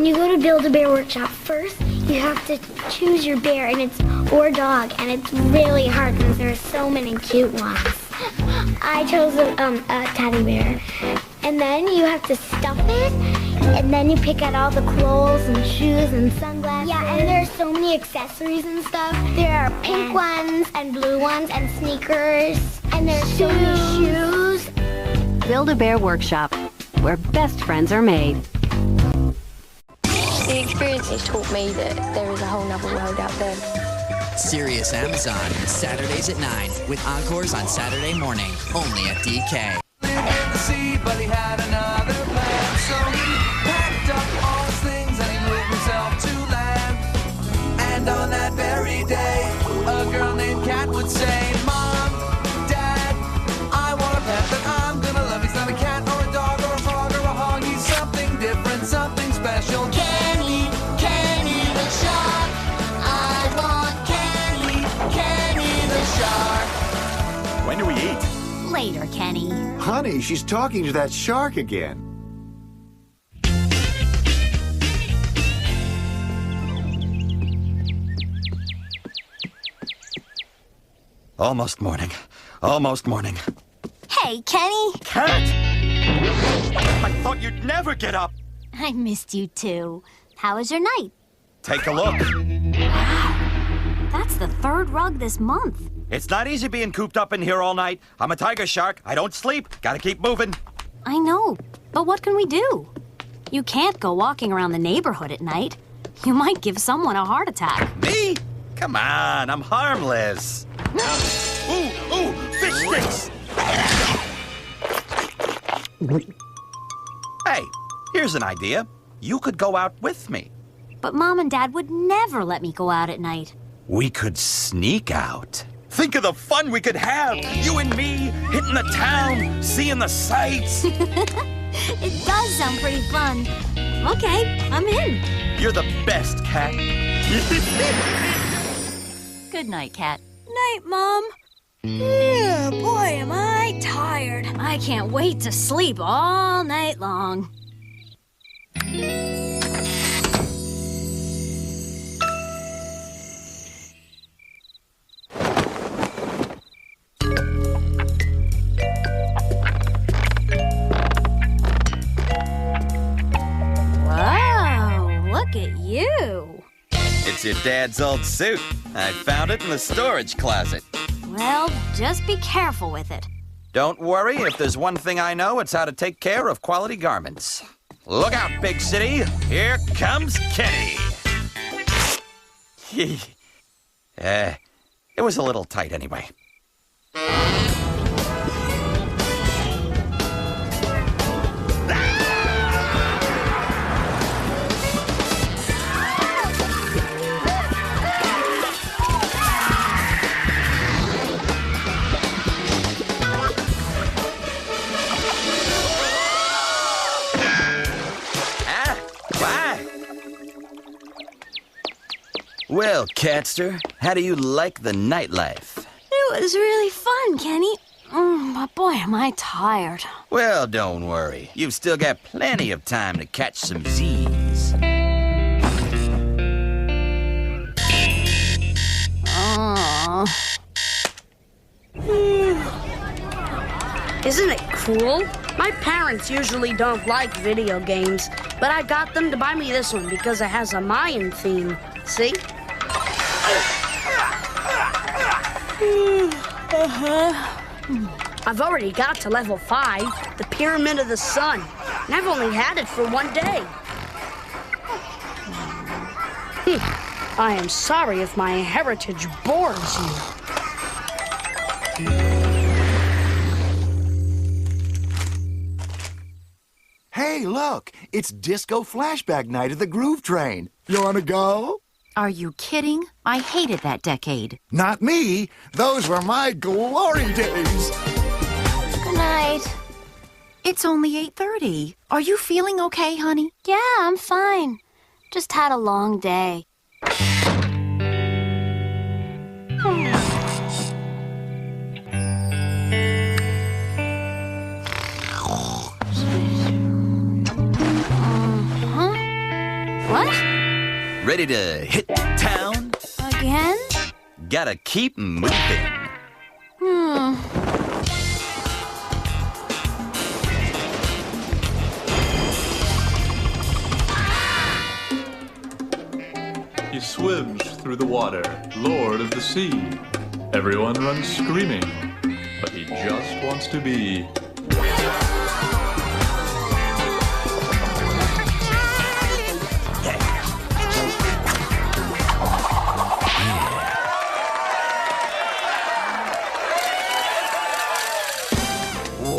When you go to Build-A-Bear Workshop, first you have to choose your bear or dog, and it's really hard because there are so many cute ones. I chose a teddy bear. And then you have to stuff it, and then you pick out all the clothes and shoes and sunglasses. Yeah, and there's so many accessories and stuff. There are pink ones and blue ones and sneakers, and there's so many shoes. Build-A-Bear Workshop, where best friends are made. The experience has taught me that there is a whole nother world out there. Sirius Amazon, Saturdays at 9, with encores on Saturday morning, only at DK. But he had another plan, so he packed up all his things and he moved himself to land. And on that very day, a girl named Kat would say, Mom, Dad, I want a pet that I'm gonna love. He's not a cat or a dog or a frog or a hog. He's something different, something special. Kenny the shark. I want Kenny the shark. When do we eat? Later, Kenny. Honey, she's talking to that shark again. Almost morning. Almost morning. Hey, Kenny. Cat! I thought you'd never get up. I missed you too. How was your night? Take a look. That's the third rug this month. It's not easy being cooped up in here all night. I'm a tiger shark. I don't sleep. Gotta keep moving. I know, but what can we do? You can't go walking around the neighborhood at night. You might give someone a heart attack. Me? Come on, I'm harmless. Ooh, fish sticks! Hey, here's an idea. You could go out with me. But Mom and Dad would never let me go out at night. We could sneak out. Think of the fun we could have. You and me, hitting the town, seeing the sights. It does sound pretty fun. Okay, I'm in. You're the best, Cat. Good night, Cat. Night, Mom. Yeah, boy, am I tired. I can't wait to sleep all night long. Look at you. It's your dad's old suit. I found it in the storage closet. Well, just be careful with it. Don't worry, if there's one thing I know, it's how to take care of quality garments. Look out, big city. Here comes Kenny. It was a little tight anyway. Well, Catster, how do you like the nightlife? It was really fun, Kenny. But boy, am I tired. Well, don't worry. You've still got plenty of time to catch some Z's. Isn't it cool? My parents usually don't like video games, but I got them to buy me this one because it has a Mayan theme. See? I've already got to level 5, the Pyramid of the Sun, and I've only had it for one day. I am sorry if my heritage bores you. Hey, look! It's Disco Flashback Night at the Groove Train. You wanna go? Are you kidding? I hated that decade. Not me! Those were my glory days! Good night. It's only 8:30. Are you feeling okay, honey? Yeah, I'm fine. Just had a long day. Ready to hit town? Again? Gotta keep moving. He swims through the water, lord of the sea. Everyone runs screaming, but he just wants to be.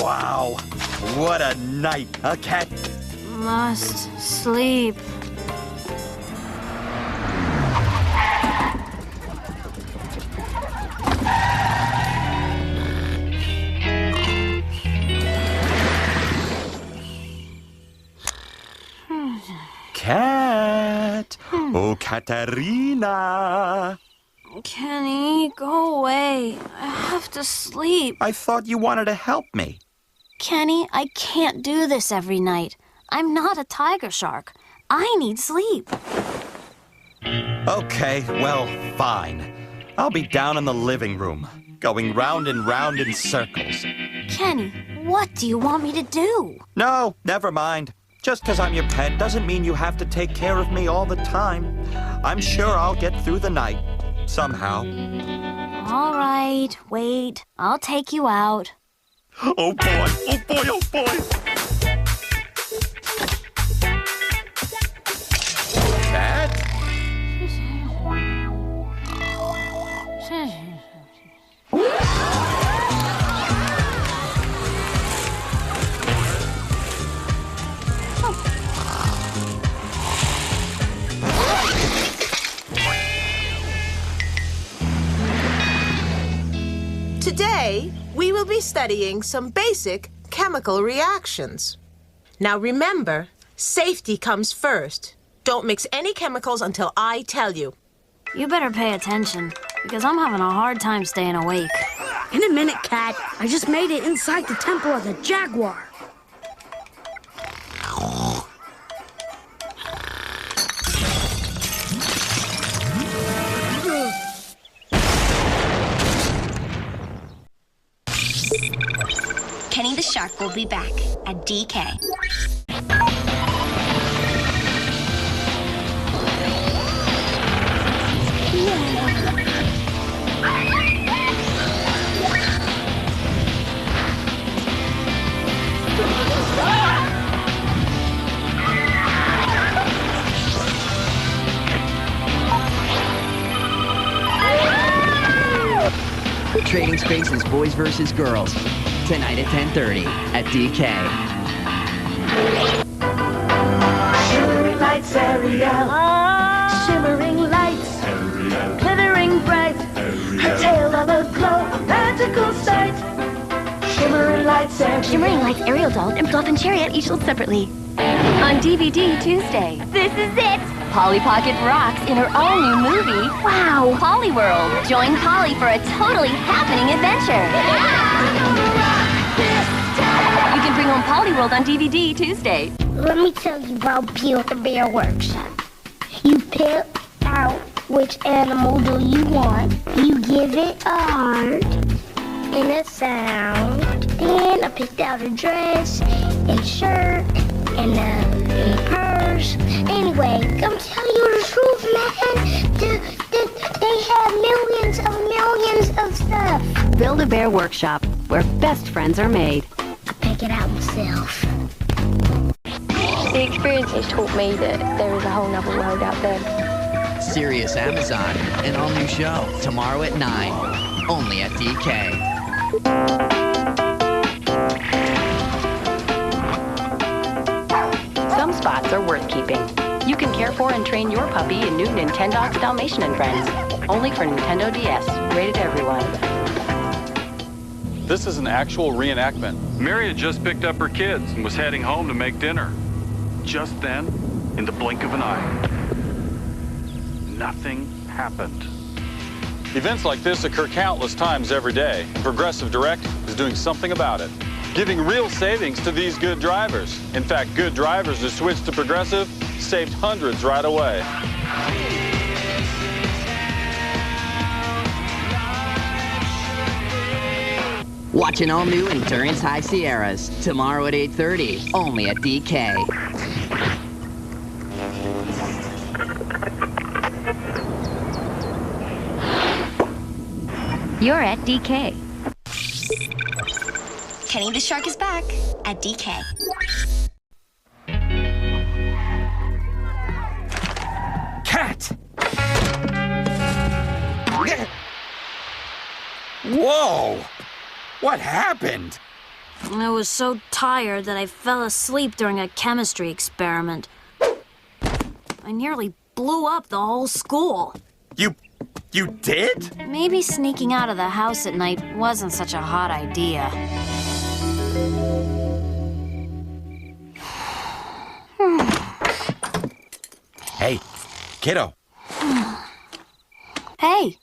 Wow, what a night, huh, Cat? Must sleep. Cat! Oh, Katarina! Kenny, go away. I have to sleep. I thought you wanted to help me. Kenny, I can't do this every night. I'm not a tiger shark. I need sleep. Okay, well, fine. I'll be down in the living room, going round and round in circles. Kenny, what do you want me to do? No, never mind. Just because I'm your pet doesn't mean you have to take care of me all the time. I'm sure I'll get through the night, somehow. All right, wait. I'll take you out. Oh boy, oh boy, oh boy! Cat? Today, we will be studying some basic chemical reactions. Now remember, safety comes first. Don't mix any chemicals until I tell you. You better pay attention, because I'm having a hard time staying awake. In a minute, Cat. I just made it inside the temple of the jaguar. Kenny the Shark will be back at DK. Trading Spaces Boys vs. Girls. Tonight at 10:30 at DK. Shimmering lights, Ariel. Shimmering lights, glittering bright. Her tail on a glow, magical sight. Shimmering lights, Ariel. Shimmering Lights, Ariel Doll, and Fluff and Chariot each sold separately. On DVD Tuesday. This is it! Polly Pocket rocks in her all-new movie. Wow! Polly World. Join Polly for a totally happening adventure. You can bring home Polly World on DVD Tuesday. Let me tell you about Build-A-Bear Workshop. You pick out which animal do you want. You give it a heart and a sound. Then I picked out a dress, a shirt, and a purse. Anyway, I'm telling you the truth, man. They have millions of stuff. Build-A-Bear Workshop, where best friends are made. I pick it out myself. The experience has taught me that there is a whole nother world out there. Serious Amazon, an all-new show, tomorrow at 9, only at DK. Some spots are worth keeping. You can care for and train your puppy in new Nintendogs Dalmatian and Friends. Only for Nintendo DS. Rated everyone. This is an actual reenactment. Mary had just picked up her kids and was heading home to make dinner. Just then, in the blink of an eye, nothing happened. Events like this occur countless times every day, and Progressive Direct is doing something about it, giving real savings to these good drivers. In fact, good drivers who switched to Progressive saved hundreds right away. Watch an all-new Endurance High Sierras tomorrow at 8:30, only at DK. You're at DK. Kenny the Shark is back at DK. Cat! Whoa! What happened? I was so tired that I fell asleep during a chemistry experiment. I nearly blew up the whole school. You did? Maybe sneaking out of the house at night wasn't such a hot idea. Hey, kiddo. Hey,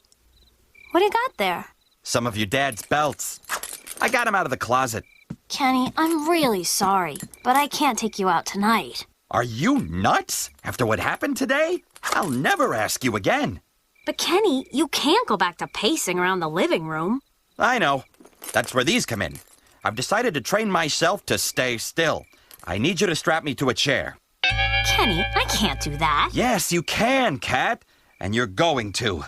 what do you got there? Some of your dad's belts. I got them out of the closet. Kenny, I'm really sorry, but I can't take you out tonight. Are you nuts? After what happened today? I'll never ask you again. But Kenny, you can't go back to pacing around the living room. I know. That's where these come in. I've decided to train myself to stay still. I need you to strap me to a chair. Kenny, I can't do that. Yes, you can, Cat. And you're going to.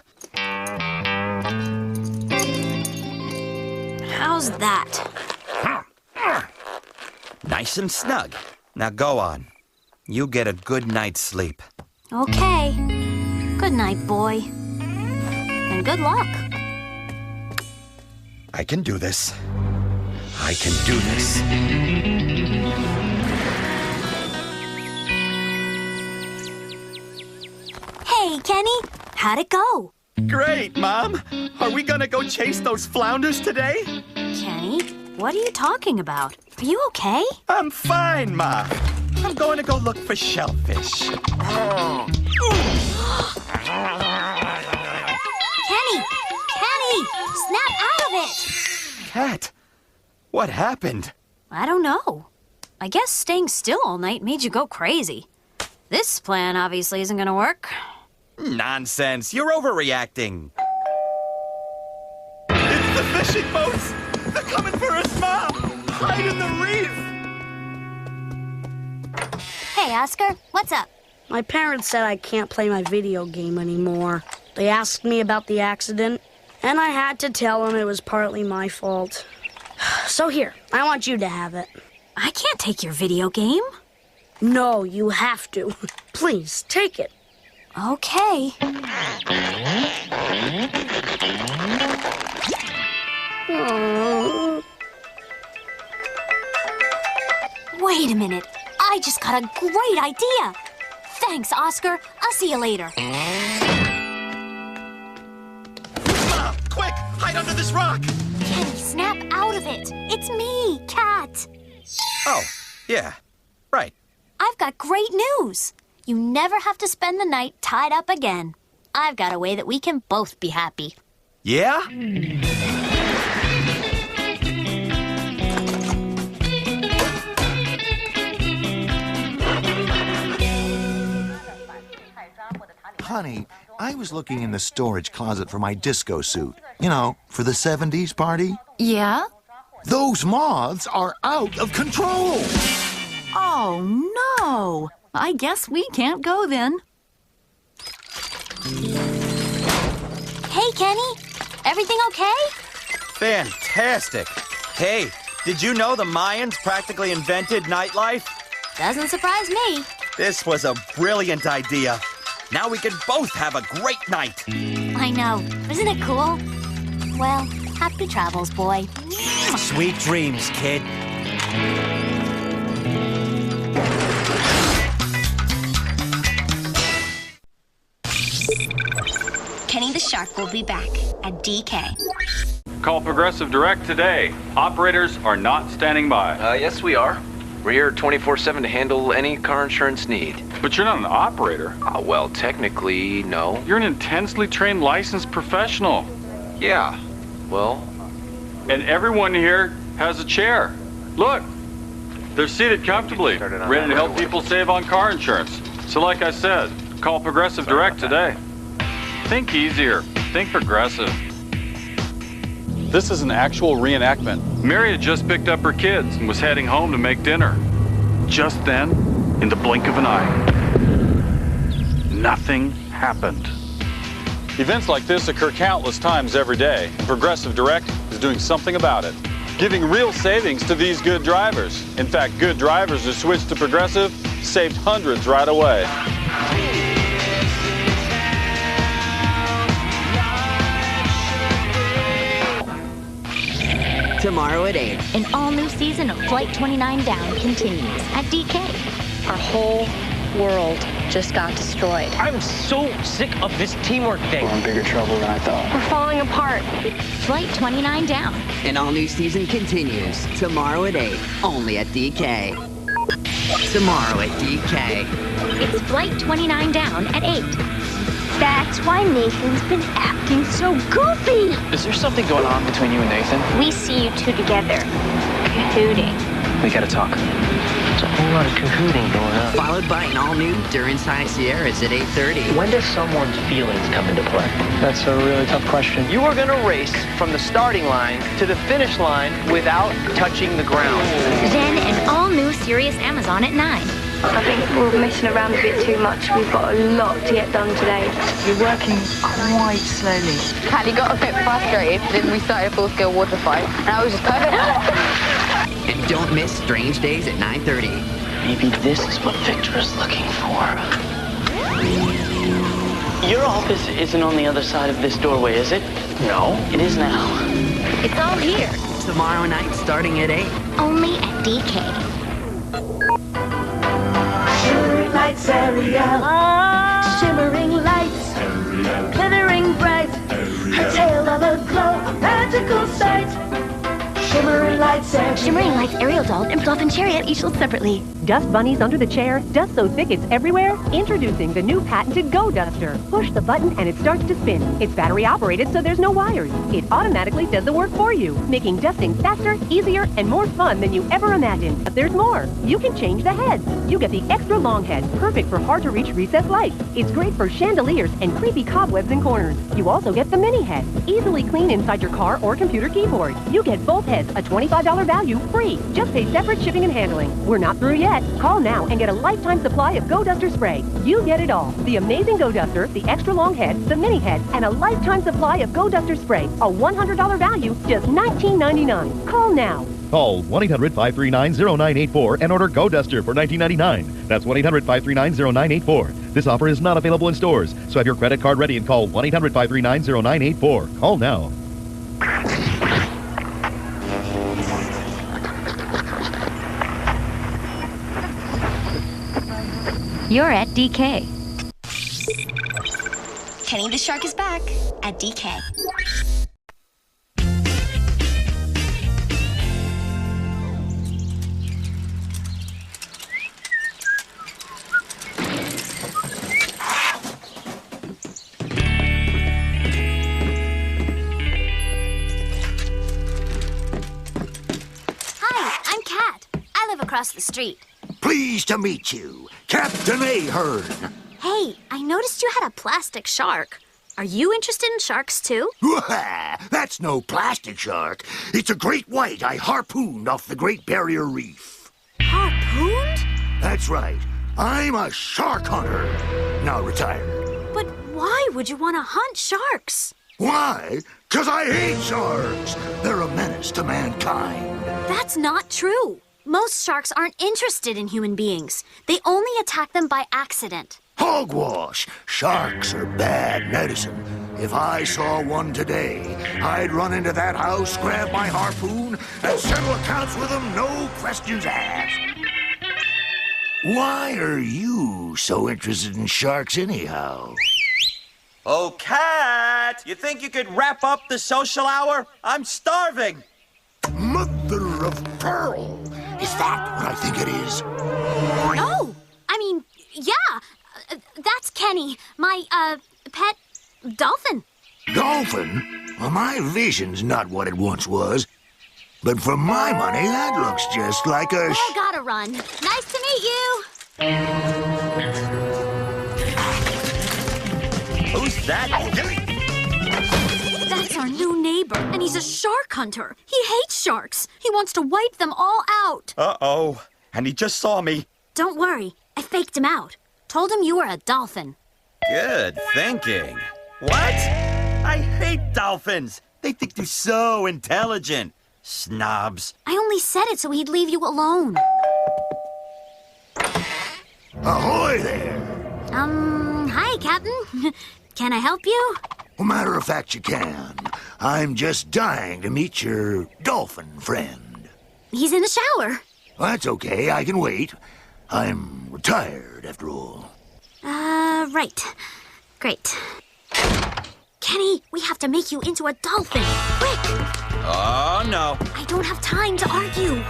How's that? Nice and snug. Now go on. You get a good night's sleep. Okay. Good night, boy. And good luck. I can do this. I can do this. Hey, Kenny. How'd it go? Great, Mom. Are we gonna go chase those flounders today? Kenny, what are you talking about? Are you okay? I'm fine, Ma. I'm going to go look for shellfish. Kenny! Kenny! Snap out of it! Cat, what happened? I don't know. I guess staying still all night made you go crazy. This plan obviously isn't gonna work. Nonsense. You're overreacting. It's the fishing boats! They're coming for us, Mom! Hide in the reef! Hey, Oscar, what's up? My parents said I can't play my video game anymore. They asked me about the accident, and I had to tell them it was partly my fault. So here, I want you to have it. I can't take your video game. No, you have to. Please, take it. Okay. Wait a minute. I just got a great idea. Thanks, Oscar. I'll see you later. Mom, quick! Hide under this rock! Kenny, snap out of it. It's me, Cat. Oh, yeah. Right. I've got great news. You never have to spend the night tied up again. I've got a way that we can both be happy. Yeah? Honey, I was looking in the storage closet for my disco suit. You know, for the 70s party. Yeah? Those moths are out of control! Oh, no. I guess we can't go then. Hey, Kenny. Everything okay? Fantastic. Hey, did you know the Mayans practically invented nightlife? Doesn't surprise me. This was a brilliant idea. Now we can both have a great night. I know. Isn't it cool? Well, happy travels, boy. Sweet dreams, kid. Kenny the Shark will be back at DK. Call Progressive Direct today. Operators are not standing by. Yes, we are. We're here 24/7 to handle any car insurance need. But you're not an operator. Well, technically, no. You're an intensely trained licensed professional. Yeah, well... And everyone here has a chair. Look, they're seated comfortably, ready to help people save on car insurance. So like I said, call Progressive Direct today. Think easier. Think Progressive. This is an actual reenactment. Mary had just picked up her kids and was heading home to make dinner. Just then, in the blink of an eye, nothing happened. Events like this occur countless times every day, and Progressive Direct is doing something about it, giving real savings to these good drivers. In fact, good drivers who switched to Progressive saved hundreds right away. Tomorrow at 8. An all-new season of Flight 29 Down continues at DK. Our whole world just got destroyed. I'm so sick of this teamwork thing. We're in bigger trouble than I thought. We're falling apart. Flight 29 Down. An all-new season continues. Tomorrow at 8. Only at DK. Tomorrow at DK. It's Flight 29 Down at 8. That's why Nathan's been acting so goofy. Is there something going on between you and Nathan? We see you two together, cahooting. We gotta talk. There's a whole lot of cahooting going on. Followed by an all-new Durance High Sierras at 8:30. When does someone's feelings come into play? That's a really tough question. You are gonna race from the starting line to the finish line without touching the ground. Then an all-new Sirius Amazon at 9. I think we're messing around a bit too much. We've got a lot to get done today. You're working quite slowly. Paddy got a bit frustrated, then we started a full-scale water fight, and I was just perfect. And don't miss Strange Days at 9:30. Maybe this is what Victor is looking for. Your office isn't on the other side of this doorway, is it? No, it is now. It's all here. Tomorrow night starting at 8. Only at DK. Shimmering lights, Ariel. Shimmering lights, glittering bright. A tale of a glow, a magical sight. Shimmering lights, Ariel. Shimmering Lights Aerial Doll and Fluff and Chariot each sold separately. Dust bunnies under the chair, dust so thick it's everywhere? Introducing the new patented Go Duster. Push the button and it starts to spin. It's battery operated, so there's no wires. It automatically does the work for you, making dusting faster, easier, and more fun than you ever imagined. But there's more. You can change the heads. You get the extra long head, perfect for hard-to-reach recessed lights. It's great for chandeliers and creepy cobwebs in corners. You also get the mini head, easily clean inside your car or computer keyboard. You get both heads, a $25 value, free. Just pay separate shipping and handling. We're not through yet. Call now and get a lifetime supply of Go Duster spray. You get it all. The amazing Go Duster, the extra long head, the mini head, and a lifetime supply of Go Duster spray. A $100 value, just $19.99. Call now. Call 1-800-539-0984 and order Go Duster for $19.99. That's 1-800-539-0984. This offer is not available in stores, so have your credit card ready and call 1-800-539-0984. Call now. You're at DK. Kenny the Shark is back at DK. Hi, I'm Kat. I live across the street. Pleased to meet you, Captain Ahern. Hey, I noticed you had a plastic shark. Are you interested in sharks too? That's no plastic shark. It's a great white I harpooned off the Great Barrier Reef. Harpooned? That's right. I'm a shark hunter. Now retire. But why would you want to hunt sharks? Why? 'Cause I hate sharks. They're a menace to mankind. That's not true. Most sharks aren't interested in human beings. They only attack them by accident. Hogwash! Sharks are bad medicine. If I saw one today, I'd run into that house, grab my harpoon, and settle accounts with them, no questions asked. Why are you so interested in sharks anyhow? Oh, Cat! You think you could wrap up the social hour? I'm starving! Mother of pearl! Is that what I think it is? No! I mean, yeah. That's Kenny, my, pet dolphin. Dolphin? Well, my vision's not what it once was. But for my money, that looks just like a... I gotta run. Nice to meet you. Who's that? That's our new neighbor, and he's a shark hunter. He hates sharks. He wants to wipe them all out. Uh-oh. And he just saw me. Don't worry. I faked him out. Told him you were a dolphin. Good thinking. What? I hate dolphins. They think they're so intelligent. Snobs. I only said it so he'd leave you alone. Ahoy there! Hi, Captain. Can I help you? Well, matter of fact, you can. I'm just dying to meet your dolphin friend. He's in the shower. Well, that's okay. I can wait. I'm retired, after all. Right. Great. Kenny, we have to make you into a dolphin. Quick! Oh, no. I don't have time to argue.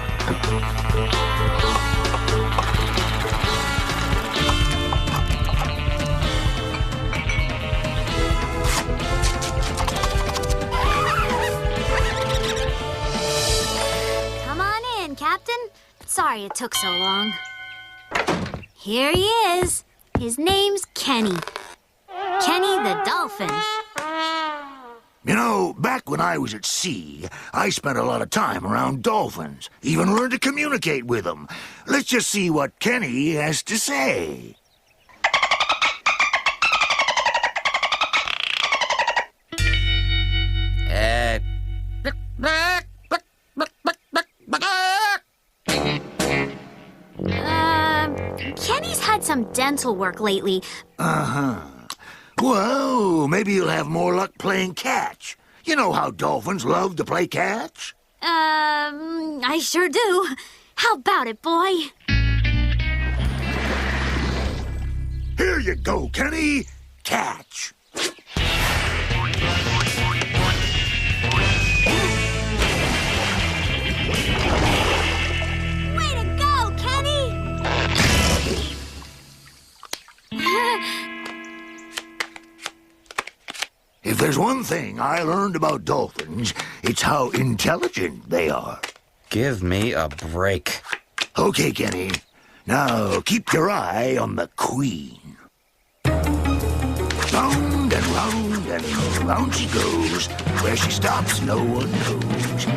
Come on in, Captain. Sorry it took so long. Here he is. His name's Kenny. Kenny the dolphin. You know, back when I was at sea, I spent a lot of time around dolphins. Even learned to communicate with them. Let's just see what Kenny has to say. Kenny's had some dental work lately. Uh-huh. Well, maybe you'll have more luck playing catch. You know how dolphins love to play catch? I sure do. How about it, boy? Here you go, Kenny. Catch. Way to go, Kenny! If there's one thing I learned about dolphins, it's how intelligent they are. Give me a break. Okay, Kenny. Now, keep your eye on the queen. Round and round and round she goes. Where she stops, no one knows.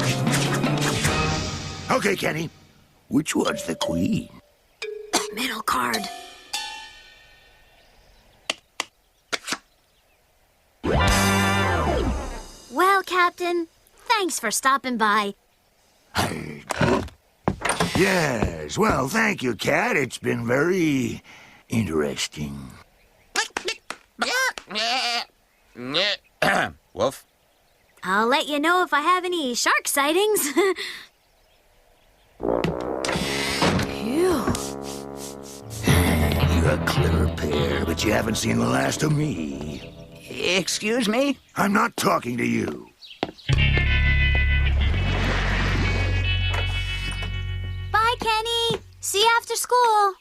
Okay, Kenny. Which one's the queen? Middle card. Well, Captain, thanks for stopping by. Yes, well, thank you, Cat. It's been very interesting. Wolf? I'll let you know if I have any shark sightings. You're a clever pair, but you haven't seen the last of me. Excuse me? I'm not talking to you. Bye, Kenny. See you after school.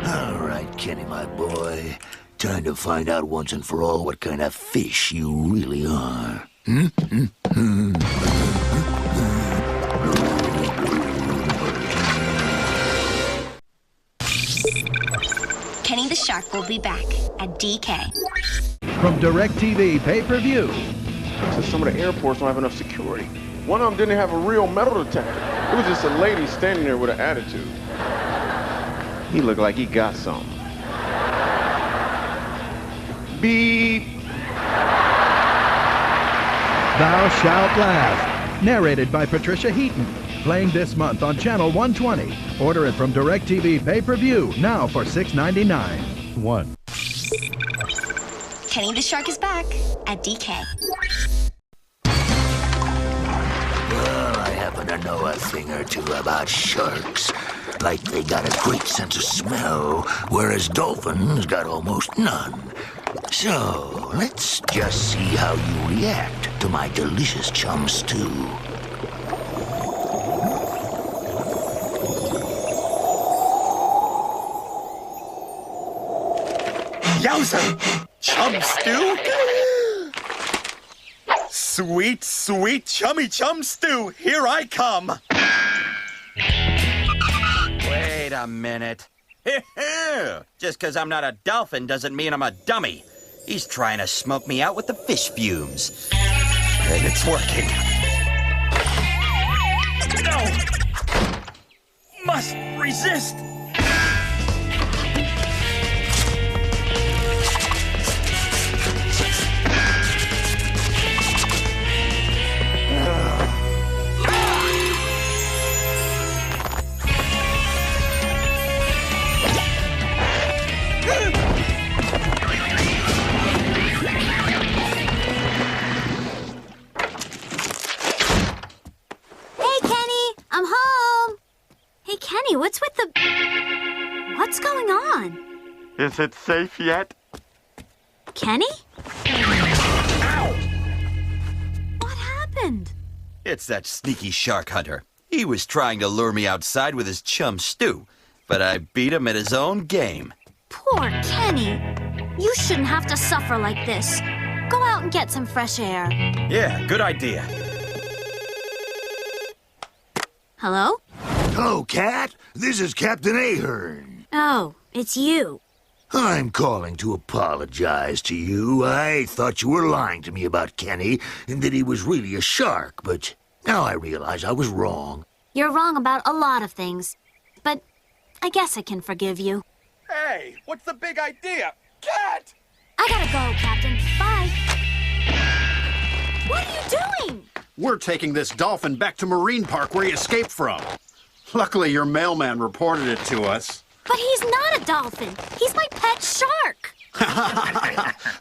All right, Kenny, my boy. Time to find out once and for all what kind of fish you really are. Kenny the Shark will be back at DK. From DirecTV pay-per-view. Some of the airports don't have enough security. One of them didn't have a real metal detector. It was just a lady standing there with an attitude. He looked like he got something. Beep. Thou Shalt Laugh. Narrated by Patricia Heaton. Playing this month on Channel 120. Order it from DirecTV pay-per-view now for $6.99. Kenny the Shark is back at DK. Well, I happen to know a thing or two about sharks. Like they got a great sense of smell, whereas dolphins got almost none. So, let's just see how you react to my delicious chum stew. Yowza! Chum stew? Sweet, sweet chummy chum stew, here I come! Wait a minute. Just because I'm not a dolphin doesn't mean I'm a dummy. He's trying to smoke me out with the fish fumes. And it's working. No! Must resist! Kenny, what's with the... What's going on? Is it safe yet? Kenny? Ow! What happened? It's that sneaky shark hunter. He was trying to lure me outside with his chum Stu, but I beat him at his own game. Poor Kenny. You shouldn't have to suffer like this. Go out and get some fresh air. Yeah, good idea. Hello? Hello, Cat. This is Captain Ahern. Oh, it's you. I'm calling to apologize to you. I thought you were lying to me about Kenny and that he was really a shark, but now I realize I was wrong. You're wrong about a lot of things, but I guess I can forgive you. Hey, what's the big idea? Cat! I gotta go, Captain. Bye. What are you doing? We're taking this dolphin back to Marine Park where he escaped from. Luckily, your mailman reported it to us. But he's not a dolphin. He's my pet shark.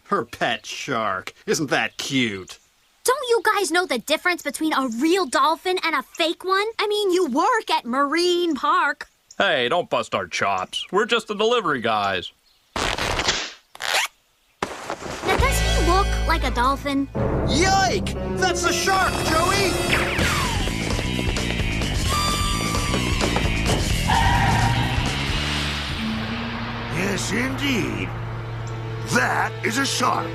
Her pet shark. Isn't that cute? Don't you guys know the difference between a real dolphin and a fake one? I mean, you work at Marine Park. Hey, don't bust our chops. We're just the delivery guys. Now, does he look like a dolphin? Yike! That's a shark, Joey! Yes, indeed. That is a shark.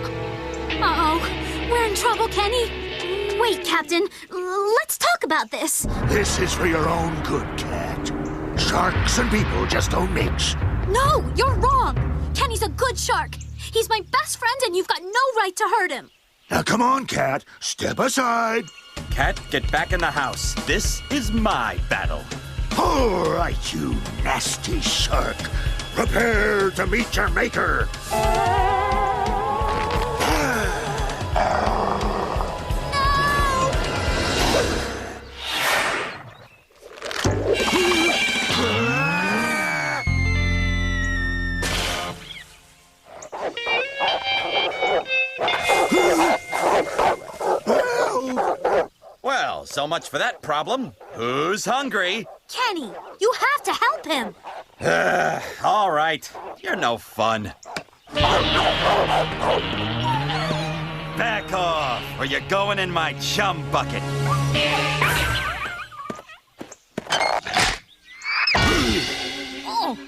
Uh-oh. We're in trouble, Kenny. Wait, Captain. Let's talk about this. This is for your own good, Cat. Sharks and people just don't mix. No, you're wrong. Kenny's a good shark. He's my best friend, and you've got no right to hurt him. Now, come on, Cat. Step aside. Cat, get back in the house. This is my battle. All right, you nasty shark. Prepare to meet your maker. Well, so much for that problem. Who's hungry? Kenny, you have to help him. All right. You're no fun. Back off, or you're going in my chum bucket. Oh.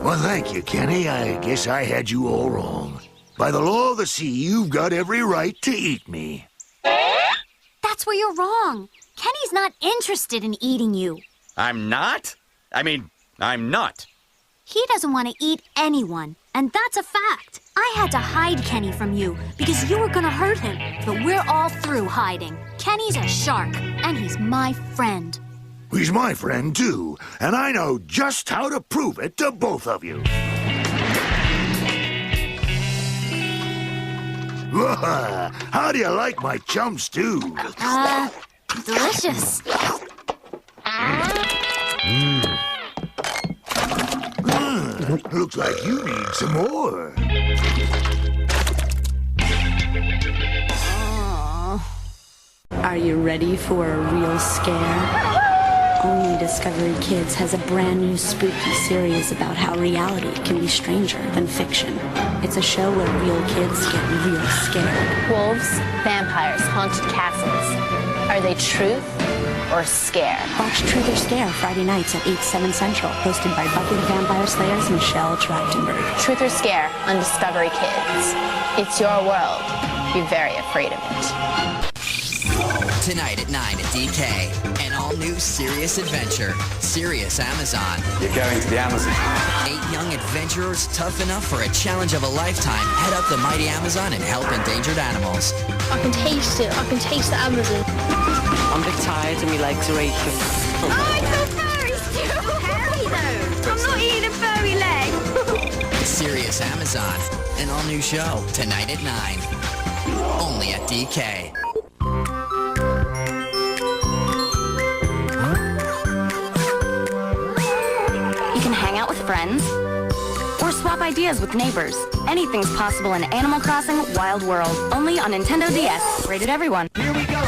Well, thank you, Kenny. I guess I had you all wrong. By the law of the sea, you've got every right to eat me. That's where you're wrong. Kenny's not interested in eating you. I'm not? I'm not. He doesn't want to eat anyone, and that's a fact. I had to hide Kenny from you because you were going to hurt him, but we're all through hiding. Kenny's a shark, and he's my friend. He's my friend, too, and I know just how to prove it to both of you. How do you like my chum stew? Delicious. Looks like you need some more. Are you ready for a real scare? Only Discovery Kids has a brand new spooky series about how reality can be stranger than fiction. It's a show where real kids get real scared. Wolves, vampires, haunted castles. Are they truth or scare? Watch Truth or Scare Friday nights at 8, 7 Central, hosted by Buffy the Vampire Slayer's Michelle Trachtenberg. Truth or Scare on Discovery Kids. It's your world. Be very afraid of it. Tonight at 9 at DK. An all-new Serious Adventure. Serious Amazon. You're going to the Amazon. 8 young adventurers tough enough for a challenge of a lifetime head up the mighty Amazon and help endangered animals. I can taste it. I can taste the Amazon. I'm a bit tired and my legs are aching. Oh, I saw furries too! Hairy though! I'm not eating a furry leg! Serious Amazon. An all-new show. Tonight at 9. Only at DK. You can hang out with friends or swap ideas with neighbors. Anything's possible in Animal Crossing Wild World. Only on Nintendo DS. Rated everyone. Here we go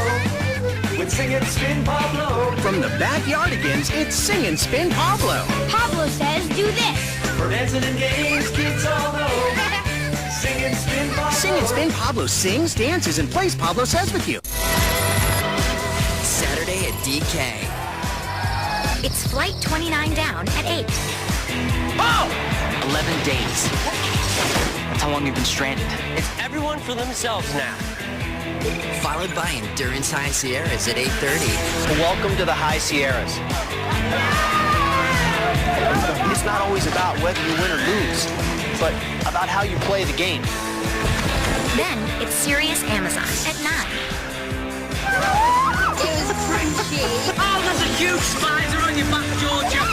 with Sing and Spin Pablo. From the backyardigans, it's Sing and Spin Pablo. Pablo says, do this. For dancing and games, kids all know. Sing and Spin Pablo. Sing and Spin Pablo sings, dances, and plays Pablo Says with you. Saturday at DK. It's Flight 29 down at 8. Oh! 11 days. That's how long you've been stranded. It's everyone for themselves now. Followed by Endurance High Sierras at 8:30. Welcome to the High Sierras. It's not always about whether you win or lose, but about how you play the game. Then it's Serious Amazon at 9. It was crunchy. Oh, there's a huge spider on your back, Georgia.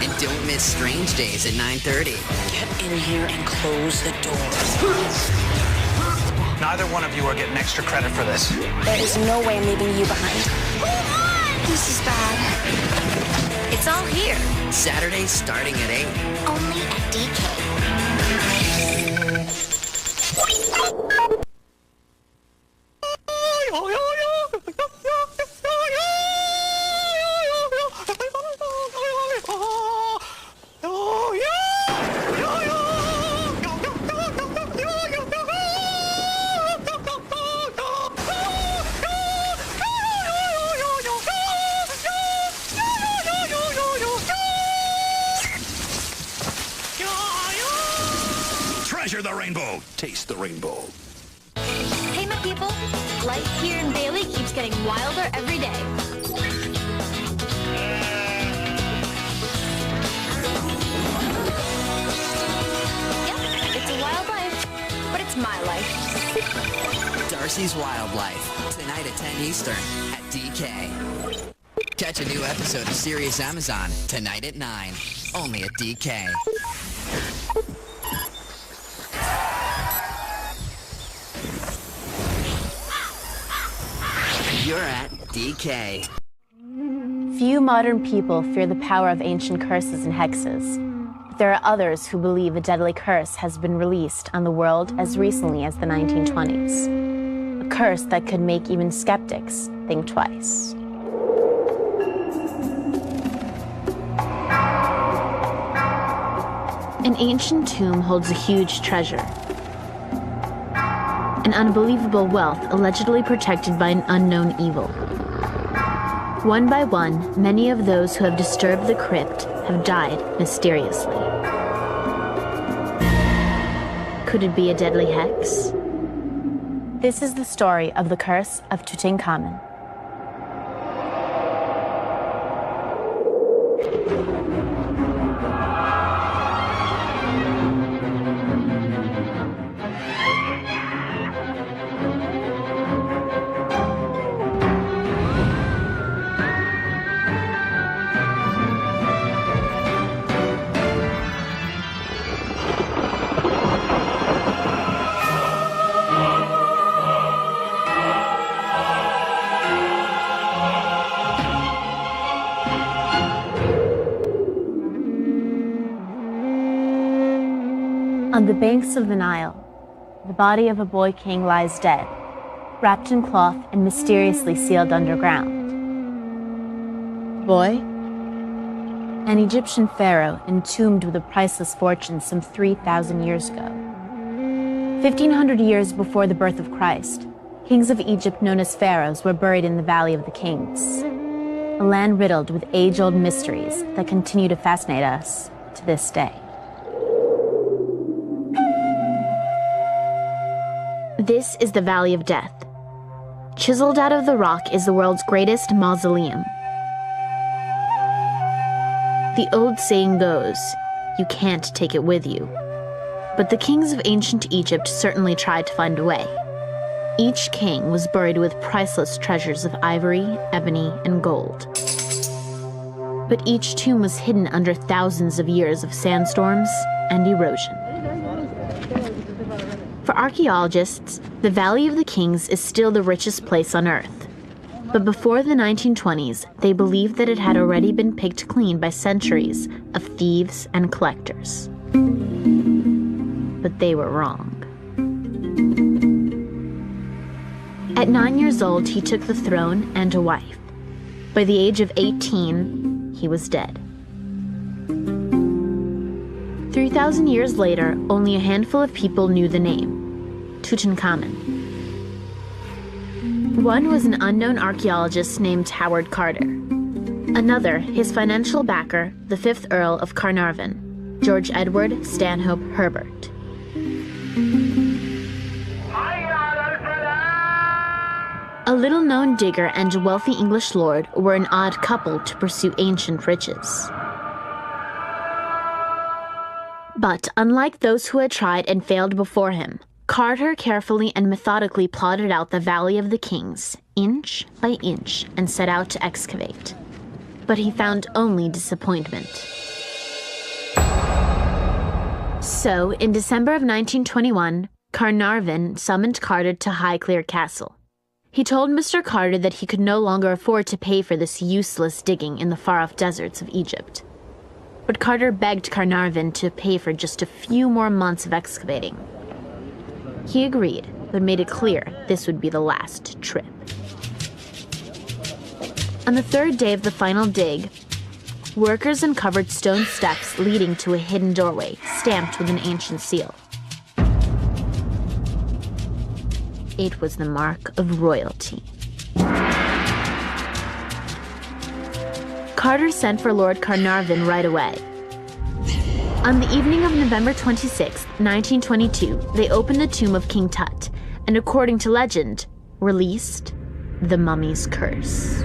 And don't miss Strange Days at 9:30. Get in here and close the doors. Neither one of you are getting extra credit for this. There is no way I'm leaving you behind. This is bad. It's all here. Saturday starting at 8. Only at DK. Treasure the rainbow. Taste the rainbow. Hey, my people. Life here in Bailey keeps getting wilder every day. Yep, it's a wild life, but it's my life. Darcy's Wildlife. Tonight at 10 Eastern at DK. Catch a new episode of Serious Amazon tonight at 9. Only at DK. You're at DK. Few modern people fear the power of ancient curses and hexes. But there are others who believe a deadly curse has been released on the world as recently as the 1920s. A curse that could make even skeptics think twice. An ancient tomb holds a huge treasure. An unbelievable wealth allegedly protected by an unknown evil. One by one, many of those who have disturbed the crypt have died mysteriously. Could it be a deadly hex? This is the story of the curse of Tutankhamun. On the banks of the Nile, the body of a boy king lies dead, wrapped in cloth and mysteriously sealed underground. Boy? An Egyptian pharaoh entombed with a priceless fortune some 3,000 years ago. 1,500 years before the birth of Christ, kings of Egypt known as pharaohs were buried in the Valley of the Kings, a land riddled with age-old mysteries that continue to fascinate us to this day. This is the Valley of Death, Chiseled out of the rock is the world's greatest mausoleum. The old saying goes, you can't take it with you. But the kings of ancient Egypt certainly tried to find a way. Each king was buried with priceless treasures of ivory, ebony, and gold. But each tomb was hidden under thousands of years of sandstorms and erosion. For archaeologists, the Valley of the Kings is still the richest place on Earth. But before the 1920s, they believed that it had already been picked clean by centuries of thieves and collectors. But they were wrong. At 9 years old, he took the throne and a wife. By the age of 18, he was dead. 3,000 years later, only a handful of people knew the name, Tutankhamun. One was an unknown archaeologist named Howard Carter. Another, his financial backer, the 5th Earl of Carnarvon, George Edward Stanhope Herbert. A little-known digger and a wealthy English lord were an odd couple to pursue ancient riches. But unlike those who had tried and failed before him, Carter carefully and methodically plotted out the Valley of the Kings, inch by inch, and set out to excavate. But he found only disappointment. So, in December of 1921, Carnarvon summoned Carter to Highclere Castle. He told Mr. Carter that he could no longer afford to pay for this useless digging in the far-off deserts of Egypt. But Carter begged Carnarvon to pay for just a few more months of excavating. He agreed, but made it clear this would be the last trip. On the third day of the final dig, workers uncovered stone steps leading to a hidden doorway stamped with an ancient seal. It was the mark of royalty. Carter sent for Lord Carnarvon right away. On the evening of November 26, 1922, they opened the tomb of King Tut, and according to legend, released the mummy's curse.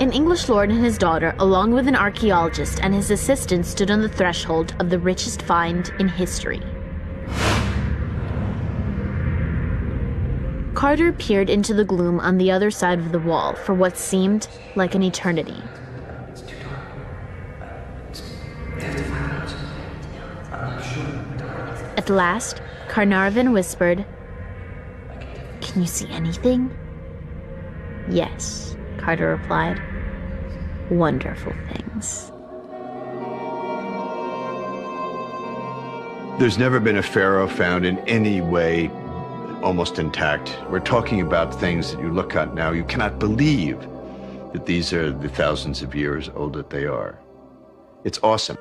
An English lord and his daughter, along with an archaeologist and his assistant, stood on the threshold of the richest find in history. Carter peered into the gloom on the other side of the wall for what seemed like an eternity. At last, Carnarvon whispered, "Can you see anything?" "Yes," Carter replied. "Wonderful things." There's never been a pharaoh found in any way almost intact. We're talking about things that you look at now, you cannot believe that these are the thousands of years old that they are. It's awesome.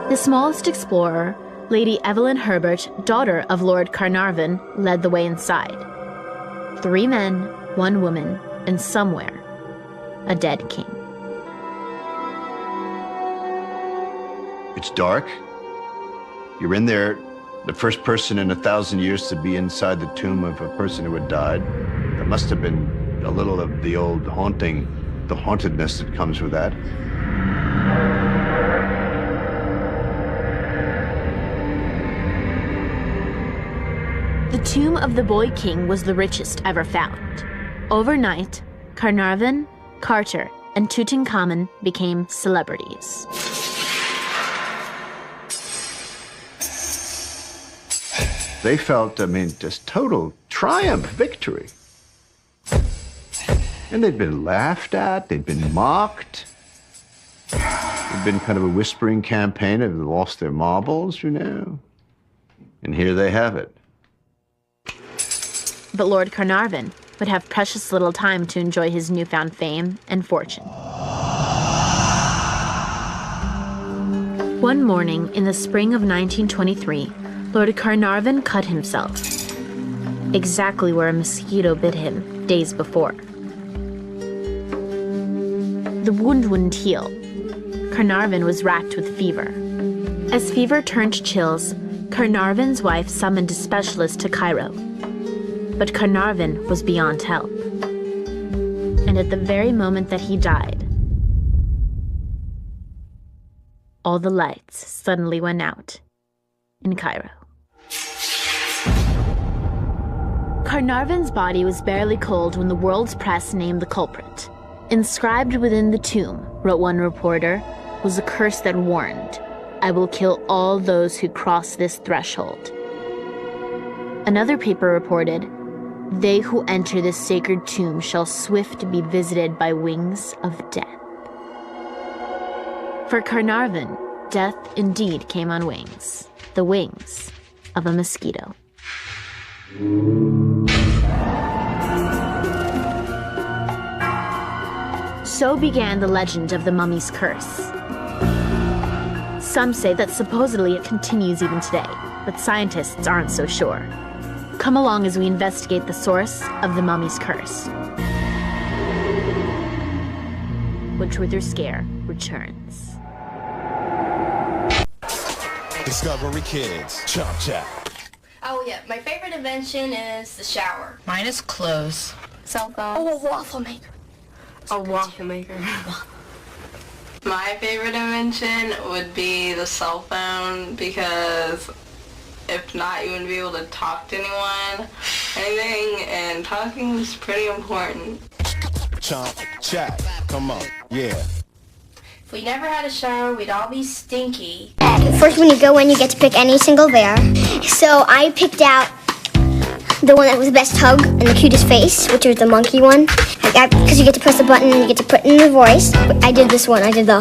The smallest explorer, Lady Evelyn Herbert, daughter of Lord Carnarvon, led the way inside. 3 men, 1 woman, and somewhere, a dead king. It's dark. You're in there, the first person in 1,000 years to be inside the tomb of a person who had died. There must have been a little of the old haunting, the hauntedness that comes with that. The tomb of the boy king was the richest ever found. Overnight, Carnarvon, Carter, and Tutankhamun became celebrities. They felt, just total triumph, victory. And they'd been laughed at, they'd been mocked. It'd been kind of a whispering campaign, they'd lost their marbles, And here they have it. But Lord Carnarvon would have precious little time to enjoy his newfound fame and fortune. One morning in the spring of 1923, Lord Carnarvon cut himself, exactly where a mosquito bit him days before. The wound wouldn't heal. Carnarvon was racked with fever. As fever turned to chills, Carnarvon's wife summoned a specialist to Cairo. But Carnarvon was beyond help. And at the very moment that he died, all the lights suddenly went out in Cairo. Carnarvon's body was barely cold when the world's press named the culprit. Inscribed within the tomb, wrote one reporter, was a curse that warned, "I will kill all those who cross this threshold." Another paper reported, "They who enter this sacred tomb shall swift be visited by wings of death." For Carnarvon, death indeed came on wings, the wings of a mosquito. So began the legend of the mummy's curse. Some say that supposedly it continues even today, but scientists aren't so sure. Come along as we investigate the source of the mummy's curse. When Truth or Scare returns. Discovery Kids, Chop Chop. Oh yeah, my favorite invention is the shower. Mine is clothes. Cell phone. Oh, a waffle maker. A waffle maker. My favorite invention would be the cell phone, because if not, you wouldn't be able to talk to anyone, anything, and talking is pretty important. Chomp, chat, come on, yeah. If we never had a shower, we'd all be stinky. First, when you go in, you get to pick any single bear. So I picked out the one that was the best hug and the cutest face, which was the monkey one. Because you get to press the button and you get to put in the voice. I did this one. I did the...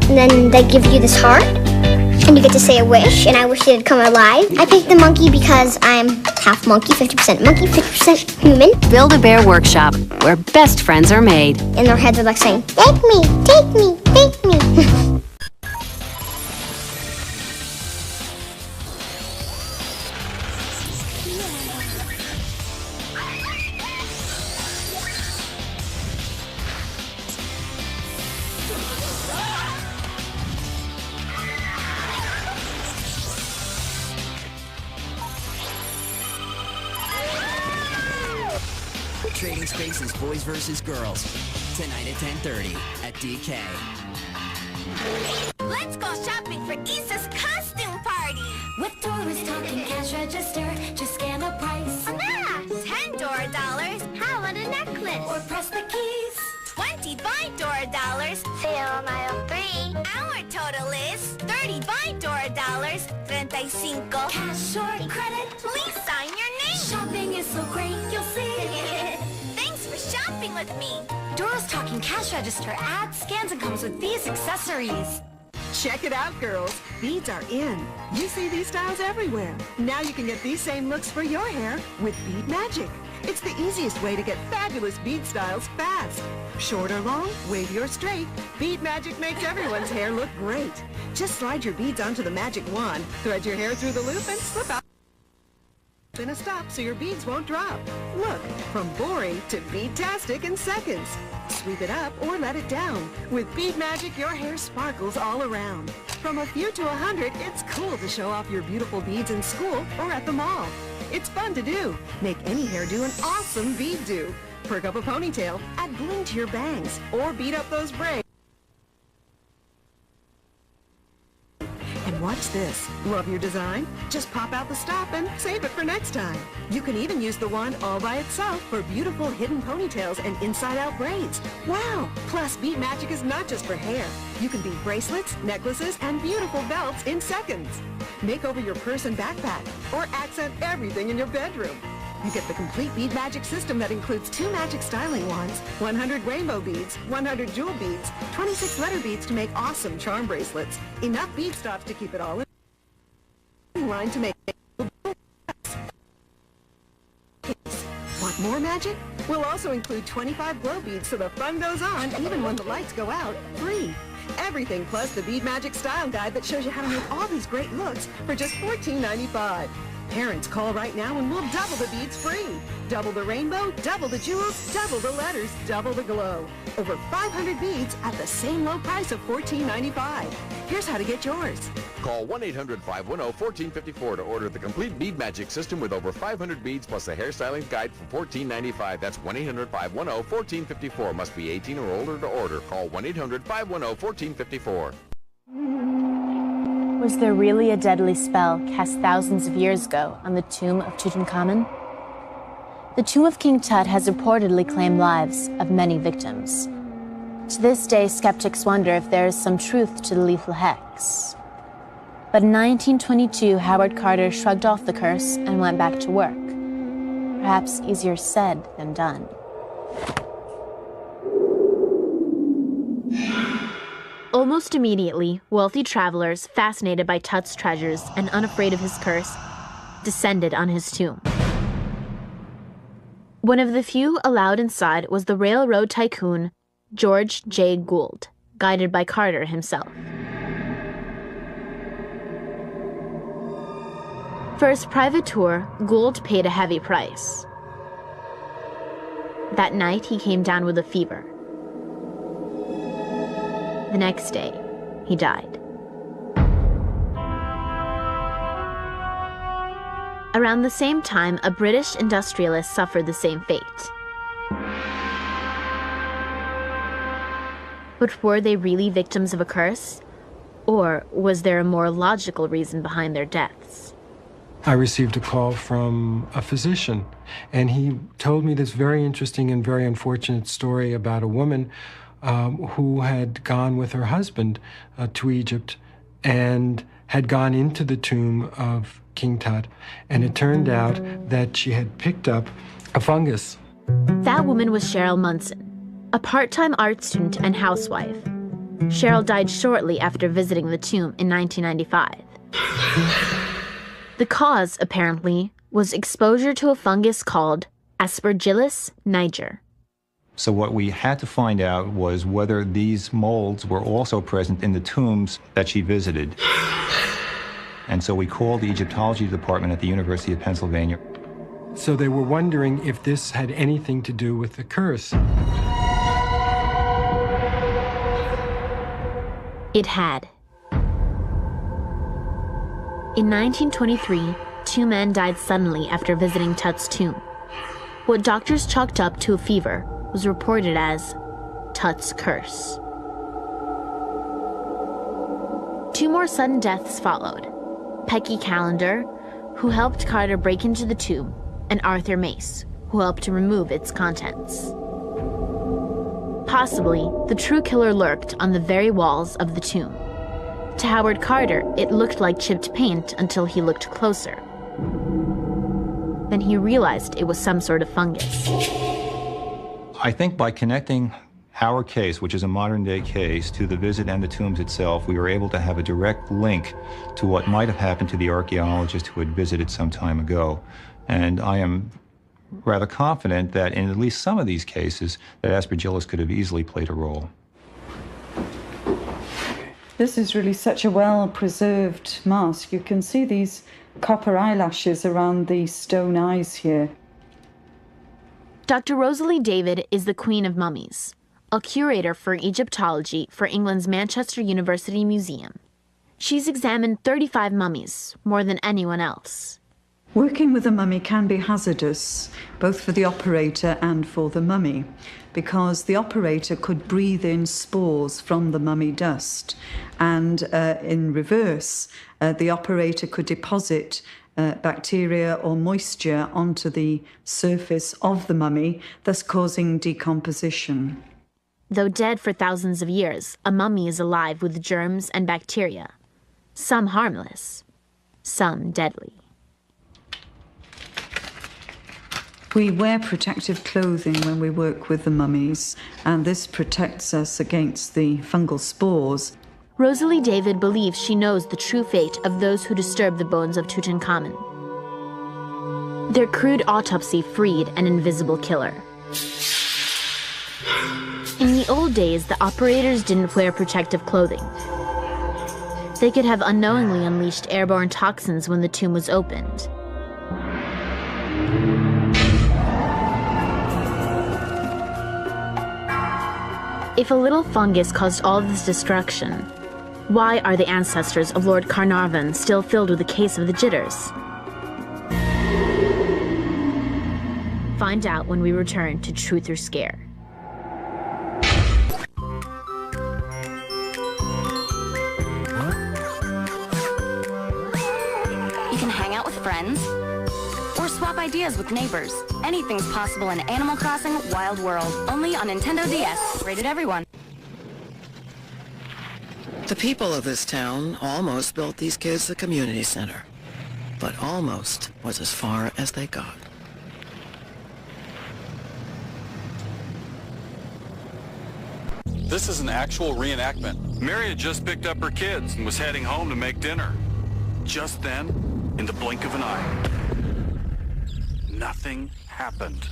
And then they give you this heart. And you get to say a wish, and I wish it had come alive. I picked the monkey because I'm half monkey, 50% monkey, 50% human. Build-A-Bear Workshop, where best friends are made. And their heads are like saying, take me, take me, take me. Trading Spaces Boys vs. Girls, tonight at 10:30 at DK. Let's go shopping for Issa's costume party. With tourists talking cash register, just scan a price. $10 How about a necklace? Or press the keys. $25 Sale aisle 3. Our total is $35 $35. Cash or credit? Please sign your name. Shopping is so great, you'll see. Thanks for shopping with me. Dora's Talking Cash Register adds, scans, and comes with these accessories. Check it out, girls. Beads are in. You see these styles everywhere. Now you can get these same looks for your hair with Bead Magic. It's the easiest way to get fabulous bead styles fast. Short or long, wavy or straight, Bead Magic makes everyone's hair look great. Just slide your beads onto the magic wand, thread your hair through the loop, and slip out in a stop so your beads won't drop. Look, from boring to bead-tastic in seconds. Sweep it up or let it down. With Bead Magic, your hair sparkles all around. From a few to 100, it's cool to show off your beautiful beads in school or at the mall. It's fun to do. Make any hairdo an awesome bead do. Perk up a ponytail, add bling to your bangs, or beat up those braids. And watch this. Love your design? Just pop out the stop and save it for next time. You can even use the wand all by itself for beautiful hidden ponytails and inside-out braids. Wow! Plus, Bead Magic is not just for hair. You can bead bracelets, necklaces, and beautiful belts in seconds. Make over your purse and backpack, or accent everything in your bedroom. You get the complete Bead Magic system that includes 2 magic styling wands, 100 rainbow beads, 100 jewel beads, 26 letter beads to make awesome charm bracelets, enough bead stops to keep it all in line to make. Want more magic? We'll also include 25 glow beads so the fun goes on even when the lights go out, free. Everything plus the Bead Magic Style Guide that shows you how to make all these great looks for just $14.95. Parents, call right now and we'll double the beads free. Double the rainbow, double the jewels, double the letters, double the glow. Over 500 beads at the same low price of $14.95. Here's how to get yours. Call 1-800-510-1454 to order the complete bead magic system with over 500 beads plus a hairstyling guide for $14.95. That's 1-800-510-1454. Must be 18 or older to order. Call 1-800-510-1454. Was there really a deadly spell cast thousands of years ago on the tomb of Tutankhamun? The tomb of King Tut has reportedly claimed lives of many victims. To this day, skeptics wonder if there is some truth to the lethal hex. But in 1922, Howard Carter shrugged off the curse and went back to work. Perhaps easier said than done. Almost immediately, wealthy travelers, fascinated by Tut's treasures and unafraid of his curse, descended on his tomb. One of the few allowed inside was the railroad tycoon George J. Gould, guided by Carter himself. For his private tour, Gould paid a heavy price. That night, he came down with a fever. The next day, he died. Around the same time, a British industrialist suffered the same fate. But were they really victims of a curse? Or was there a more logical reason behind their deaths? I received a call from a physician, and he told me this very interesting and very unfortunate story about a woman who had gone with her husband to Egypt and had gone into the tomb of King Tut, and it turned out that she had picked up a fungus. That woman was Cheryl Munson, a part-time art student and housewife. Cheryl died shortly after visiting the tomb in 1995. The cause, apparently, was exposure to a fungus called Aspergillus niger. So what we had to find out was whether these molds were also present in the tombs that she visited. And so we called the Egyptology department at the University of Pennsylvania. So they were wondering if this had anything to do with the curse. It had. In 1923, 2 men died suddenly after visiting Tut's tomb. What doctors chalked up to a fever was reported as Tut's curse. 2 more sudden deaths followed. Pecky Callender, who helped Carter break into the tomb, and Arthur Mace, who helped to remove its contents. Possibly, the true killer lurked on the very walls of the tomb. To Howard Carter, it looked like chipped paint until he looked closer. Then he realized it was some sort of fungus. I think by connecting our case, which is a modern-day case, to the visit and the tombs itself, we were able to have a direct link to what might have happened to the archaeologist who had visited some time ago. And I am rather confident that in at least some of these cases, that Aspergillus could have easily played a role. This is really such a well-preserved mask. You can see these copper eyelashes around the stone eyes here. Dr. Rosalie David is the Queen of Mummies, a curator for Egyptology for England's Manchester University Museum. She's examined 35 mummies, more than anyone else. Working with a mummy can be hazardous, both for the operator and for the mummy, because the operator could breathe in spores from the mummy dust, and in reverse, the operator could deposit bacteria or moisture onto the surface of the mummy, thus causing decomposition. Though dead for thousands of years, a mummy is alive with germs and bacteria. Some harmless, some deadly. We wear protective clothing when we work with the mummies, and this protects us against the fungal spores. Rosalie David believes she knows the true fate of those who disturb the bones of Tutankhamun. Their crude autopsy freed an invisible killer. In the old days, the operators didn't wear protective clothing. They could have unknowingly unleashed airborne toxins when the tomb was opened. If a little fungus caused all this destruction, why are the ancestors of Lord Carnarvon still filled with a case of the jitters? Find out when we return to Truth or Scare. You can hang out with friends or swap ideas with neighbors. Anything's possible in Animal Crossing Wild World, only on Nintendo DS. Rated everyone. The people of this town almost built these kids a community center. But almost was as far as they got. This is an actual reenactment. Mary had just picked up her kids and was heading home to make dinner. Just then, in the blink of an eye, nothing happened.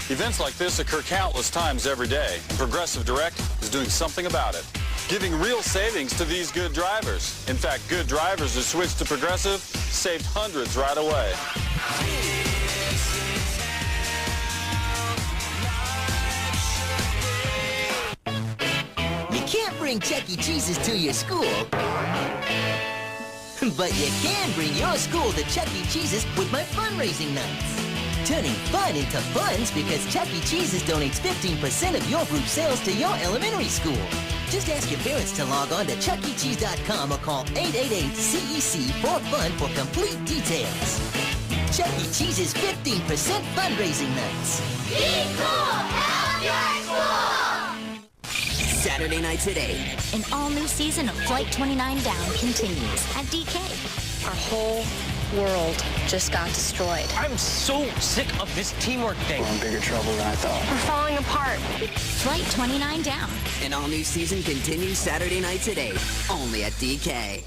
Events like this occur countless times every day, and Progressive Direct is doing something about it, giving real savings to these good drivers. In fact, good drivers who switched to Progressive saved hundreds right away. You can't bring Chuck E. Cheese's to your school, but you can bring your school to Chuck E. Cheese's with my fundraising nights. Turning fun into funds because Chuck E. Cheese's donates 15% of your group sales to your elementary school. Just ask your parents to log on to chuckecheese.com or call 888-CEC-4FUN for complete details. Chuck E. Cheese's 15% fundraising nights. Be cool! Help your school! Saturday night today. An all-new season of Flight 29 Down continues at DK. Our whole world just got destroyed. I'm so sick of this teamwork thing. We're in bigger trouble than I thought. We're falling apart. Flight 29 Down. An all-new season continues Saturday night today, only at DK.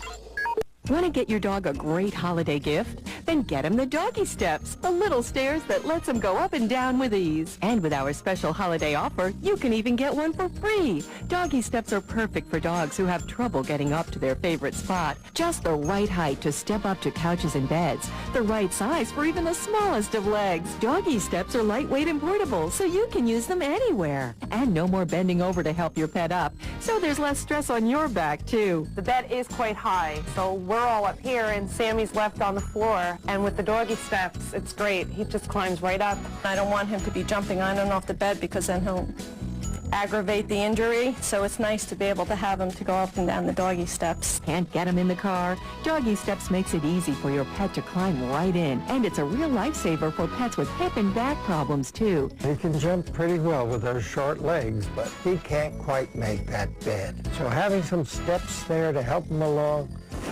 Want to get your dog a great holiday gift? Then get him the Doggy Steps, the little stairs that lets him go up and down with ease. And with our special holiday offer, you can even get one for free. Doggy Steps are perfect for dogs who have trouble getting up to their favorite spot. Just the right height to step up to couches and beds. The right size for even the smallest of legs. Doggy Steps are lightweight and portable, so you can use them anywhere. And no more bending over to help your pet up, so there's less stress on your back, too. The bed is quite high, so we're all up here and Sammy's left on the floor. And with the Doggy Steps, it's great. He just climbs right up. I don't want him to be jumping on and off the bed because then he'll aggravate the injury. So it's nice to be able to have him to go up and down the Doggy Steps. Can't get him in the car? Doggy Steps makes it easy for your pet to climb right in. And it's a real lifesaver for pets with hip and back problems, too. He can jump pretty well with those short legs, but he can't quite make that bed. So having some steps there to help him along,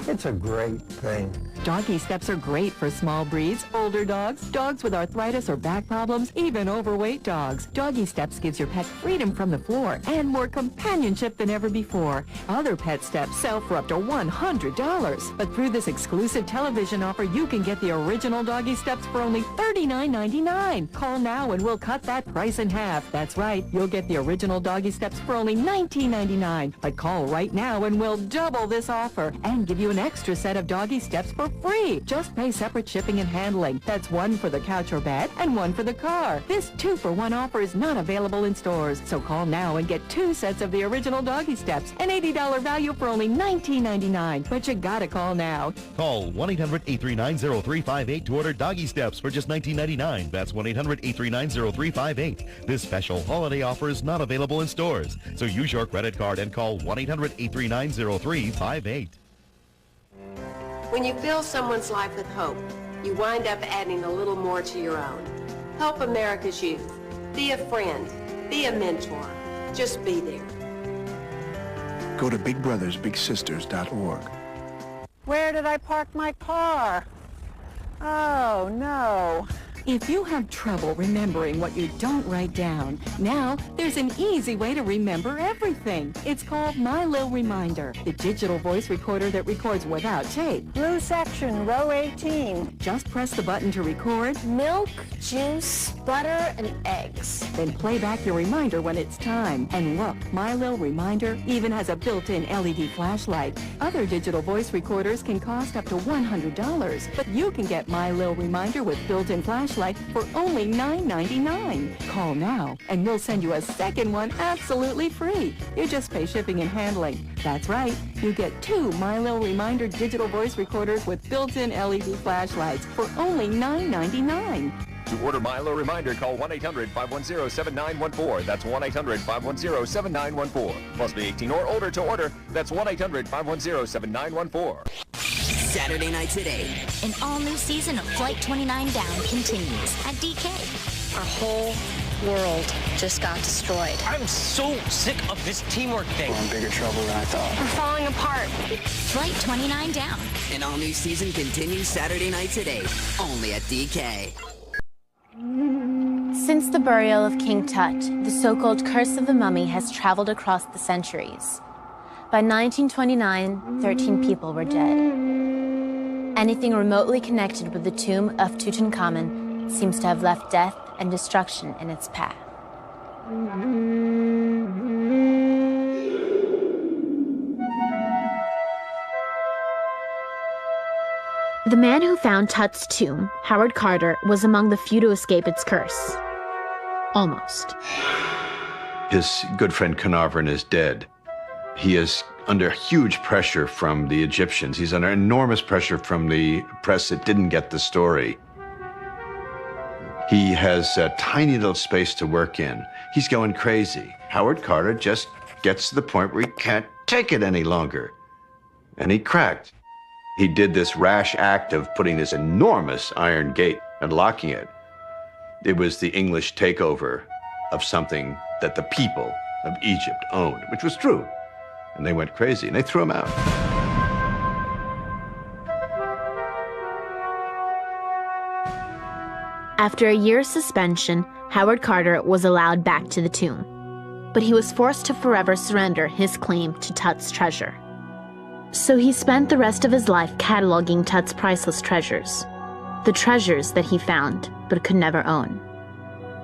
it's a great thing. Doggy Steps are great for small breeds, older dogs, dogs with arthritis or back problems, even overweight dogs. Doggy Steps gives your pet freedom from the floor and more companionship than ever before. Other pet steps sell for up to $100. But through this exclusive television offer, you can get the original Doggy Steps for only $39.99. Call now and we'll cut that price in half. That's right, you'll get the original Doggy Steps for only $19.99. But call right now and we'll double this offer and give you an extra set of Doggy Steps for free. Just pay separate shipping and handling. That's one for the couch or bed and one for the car. This 2-for-1 offer is not available in stores. So call now and get 2 sets of the original Doggy Steps. An $80 value for only $19.99. But you gotta call now. Call 1-800-839-0358 to order Doggy Steps for just $19.99. That's 1-800-839-0358. This special holiday offer is not available in stores. So use your credit card and call 1-800-839-0358. When you fill someone's life with hope, you wind up adding a little more to your own. Help America's youth. Be a friend. Be a mentor. Just be there. Go to bigbrothersbigsisters.org. Where did I park my car? Oh, no. If you have trouble remembering what you don't write down, now there's an easy way to remember everything. It's called My Lil Reminder, the digital voice recorder that records without tape. Blue section, row 18. Just press the button to record. Milk, juice, butter, and eggs. Then play back your reminder when it's time. And look, My Lil Reminder even has a built-in LED flashlight. Other digital voice recorders can cost up to $100, but you can get My Lil Reminder with built-in flashlight flashlight for only $9.99. Call now, and we'll send you a second one absolutely free. You just pay shipping and handling. That's right. You get 2 Milo Reminder digital voice recorders with built-in LED flashlights for only $9.99. To order Milo Reminder, call 1-800-510-7914. That's 1-800-510-7914. Must be 18 or older to order. That's 1-800-510-7914. Saturday nights at 8. An all-new season of Flight 29 Down continues at DK. Our whole world just got destroyed. I'm so sick of this teamwork thing. We're in bigger trouble than I thought. We're falling apart. Flight 29 Down. An all-new season continues Saturday nights at 8. Only at DK. Since the burial of King Tut, the so-called curse of the mummy has traveled across the centuries. By 1929, 13 people were dead. Anything remotely connected with the tomb of Tutankhamun seems to have left death and destruction in its path. The man who found Tut's tomb, Howard Carter, was among the few to escape its curse. Almost. His good friend Carnarvon is dead. He is under huge pressure from the Egyptians. He's under enormous pressure from the press that didn't get the story. He has a tiny little space to work in. He's going crazy. Howard Carter just gets to the point where he can't take it any longer. And he cracked. He did this rash act of putting this enormous iron gate and locking it. It was the English takeover of something that the people of Egypt owned, which was true. And they went crazy, and they threw him out. After a year's suspension, Howard Carter was allowed back to the tomb. But he was forced to forever surrender his claim to Tut's treasure. So he spent the rest of his life cataloging Tut's priceless treasures. The treasures that he found, but could never own.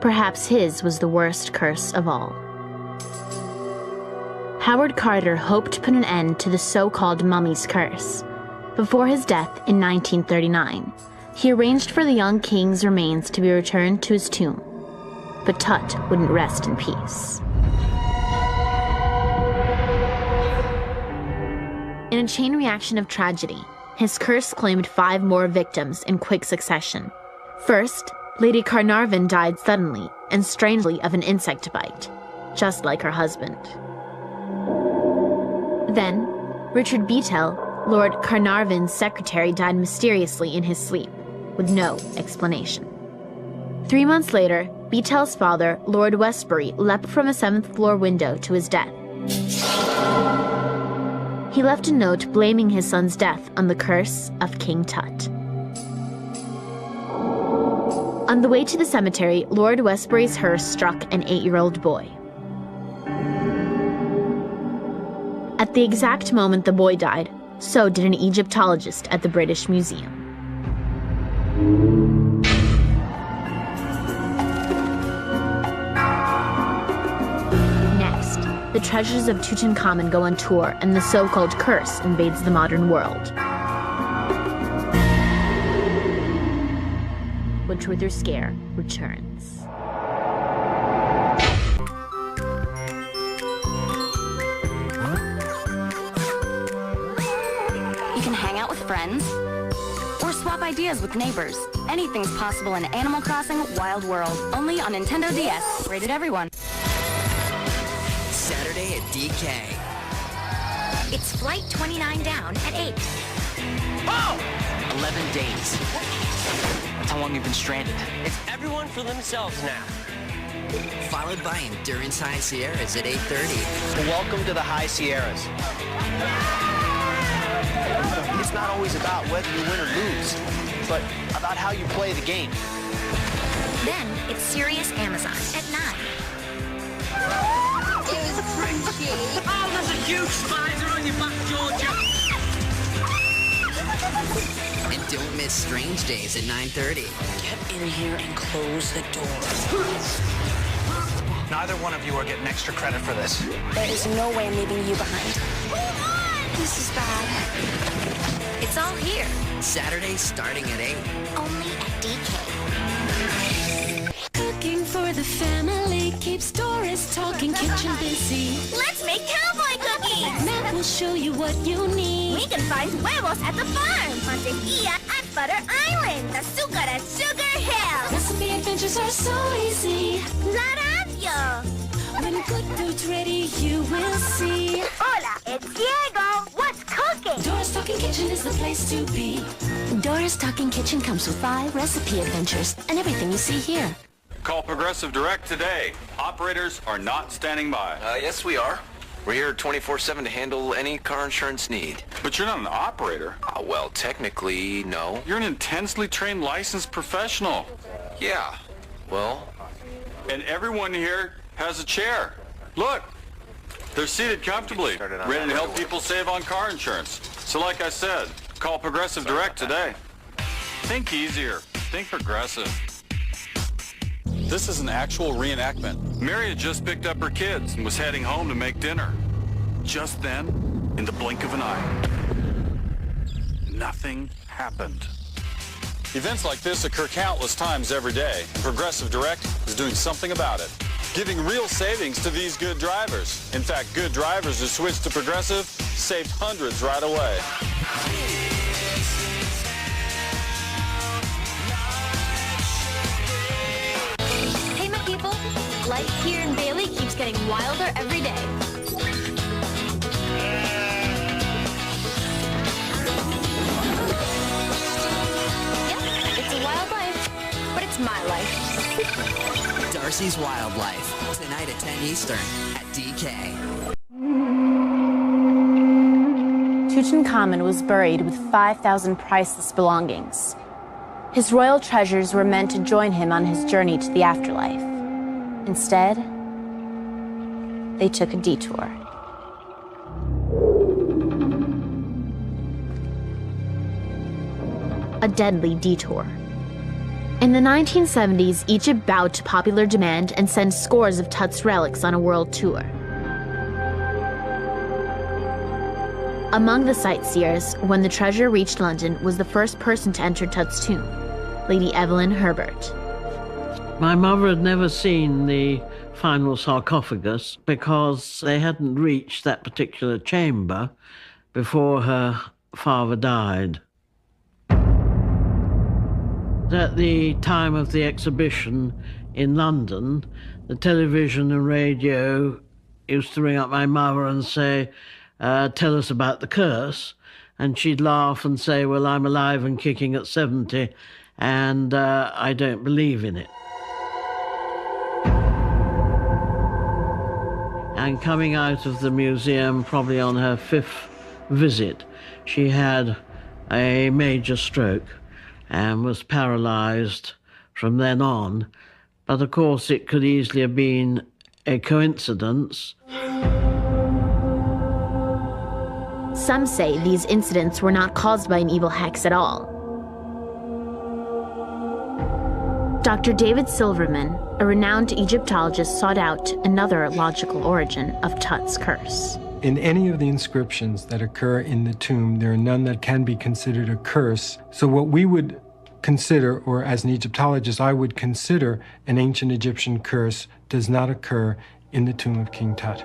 Perhaps his was the worst curse of all. Howard Carter hoped to put an end to the so-called mummy's curse. Before his death in 1939, he arranged for the young king's remains to be returned to his tomb. But Tut wouldn't rest in peace. In a chain reaction of tragedy, his curse claimed 5 more victims in quick succession. First, Lady Carnarvon died suddenly and strangely of an insect bite, just like her husband. Then, Richard Beetel, Lord Carnarvon's secretary, died mysteriously in his sleep, with no explanation. 3 months later, Beetel's father, Lord Westbury, leapt from a 7th-floor window to his death. He left a note blaming his son's death on the curse of King Tut. On the way to the cemetery, Lord Westbury's hearse struck an 8-year-old boy. At the exact moment the boy died, so did an Egyptologist at the British Museum. Next, the treasures of Tutankhamun go on tour and the so-called curse invades the modern world. When Truth or Scare returns. You can hang out with friends or swap ideas with neighbors. Anything's possible in Animal Crossing Wild World. Only on Nintendo DS. Rated everyone. Saturday at DK. It's Flight 29 Down at 8. Oh! 11 days. That's how long you've been stranded. It's everyone for themselves now. Followed by Endurance High Sierras at 8:30. Welcome to the High Sierras. It's not always about whether you win or lose, but about how you play the game. Then it's Sirius Amazon at 9. It was Frenchie. Oh, there's a huge spider on your back, Georgia. And don't miss Strange Days at 9:30. Get in here and close the door. Neither one of you are getting extra credit for this. There is no way I'm leaving you behind. This is bad. It's all here. Saturday starting at 8. Only at DK. The family keeps Doris Talking Kitchen busy. Let's make cowboy cookies! Matt will show you what you need. We can find huevos at the farm, mantequilla at Butter Island, azúcar at Sugar Hill. Recipe adventures are so easy. La radio! When good food's ready, you will see. Hola, it's Diego. What's cooking? Doris Talking Kitchen is the place to be. Doris Talking Kitchen comes with 5 recipe adventures and everything you see here. Call Progressive Direct today. Operators are not standing by. Yes, we are. We're here 24/7 to handle any car insurance need. But you're not an operator. Well, technically, no. You're an intensely trained licensed professional. Yeah. Well. And everyone here has a chair. Look, they're seated comfortably, ready to help people save on car insurance. So like I said, call Progressive Direct today. Think easier. Think Progressive. This is an actual reenactment. Mary had just picked up her kids and was heading home to make dinner. Just then, in the blink of an eye, nothing happened. Events like this occur countless times every day, and Progressive Direct is doing something about it, giving real savings to these good drivers. In fact, good drivers who switched to Progressive saved hundreds right away. Hey, my people. Life here in Bailey keeps getting wilder every day. Yep, it's a wild life, but it's my life. Darcy's Wildlife, tonight at 10 Eastern at DK. Tutankhamun was buried with 5,000 priceless belongings. His royal treasures were meant to join him on his journey to the afterlife. Instead, they took a detour. A deadly detour. In the 1970s, Egypt bowed to popular demand and sent scores of Tut's relics on a world tour. Among the sightseers, when the treasure reached London, was the first person to enter Tut's tomb, Lady Evelyn Herbert. My mother had never seen the final sarcophagus because they hadn't reached that particular chamber before her father died. At the time of the exhibition in London, the television and radio used to ring up my mother and say, tell us about the curse. And she'd laugh and say, well, I'm alive and kicking at 70, and I don't believe in it. And coming out of the museum, probably on her 5th visit, she had a major stroke and was paralyzed from then on. But of course, it could easily have been a coincidence. Some say these incidents were not caused by an evil hex at all. Dr. David Silverman, a renowned Egyptologist, sought out another logical origin of Tut's curse. In any of the inscriptions that occur in the tomb, there are none that can be considered a curse. So what we would consider, or as an Egyptologist, I would consider an ancient Egyptian curse, does not occur in the tomb of King Tut.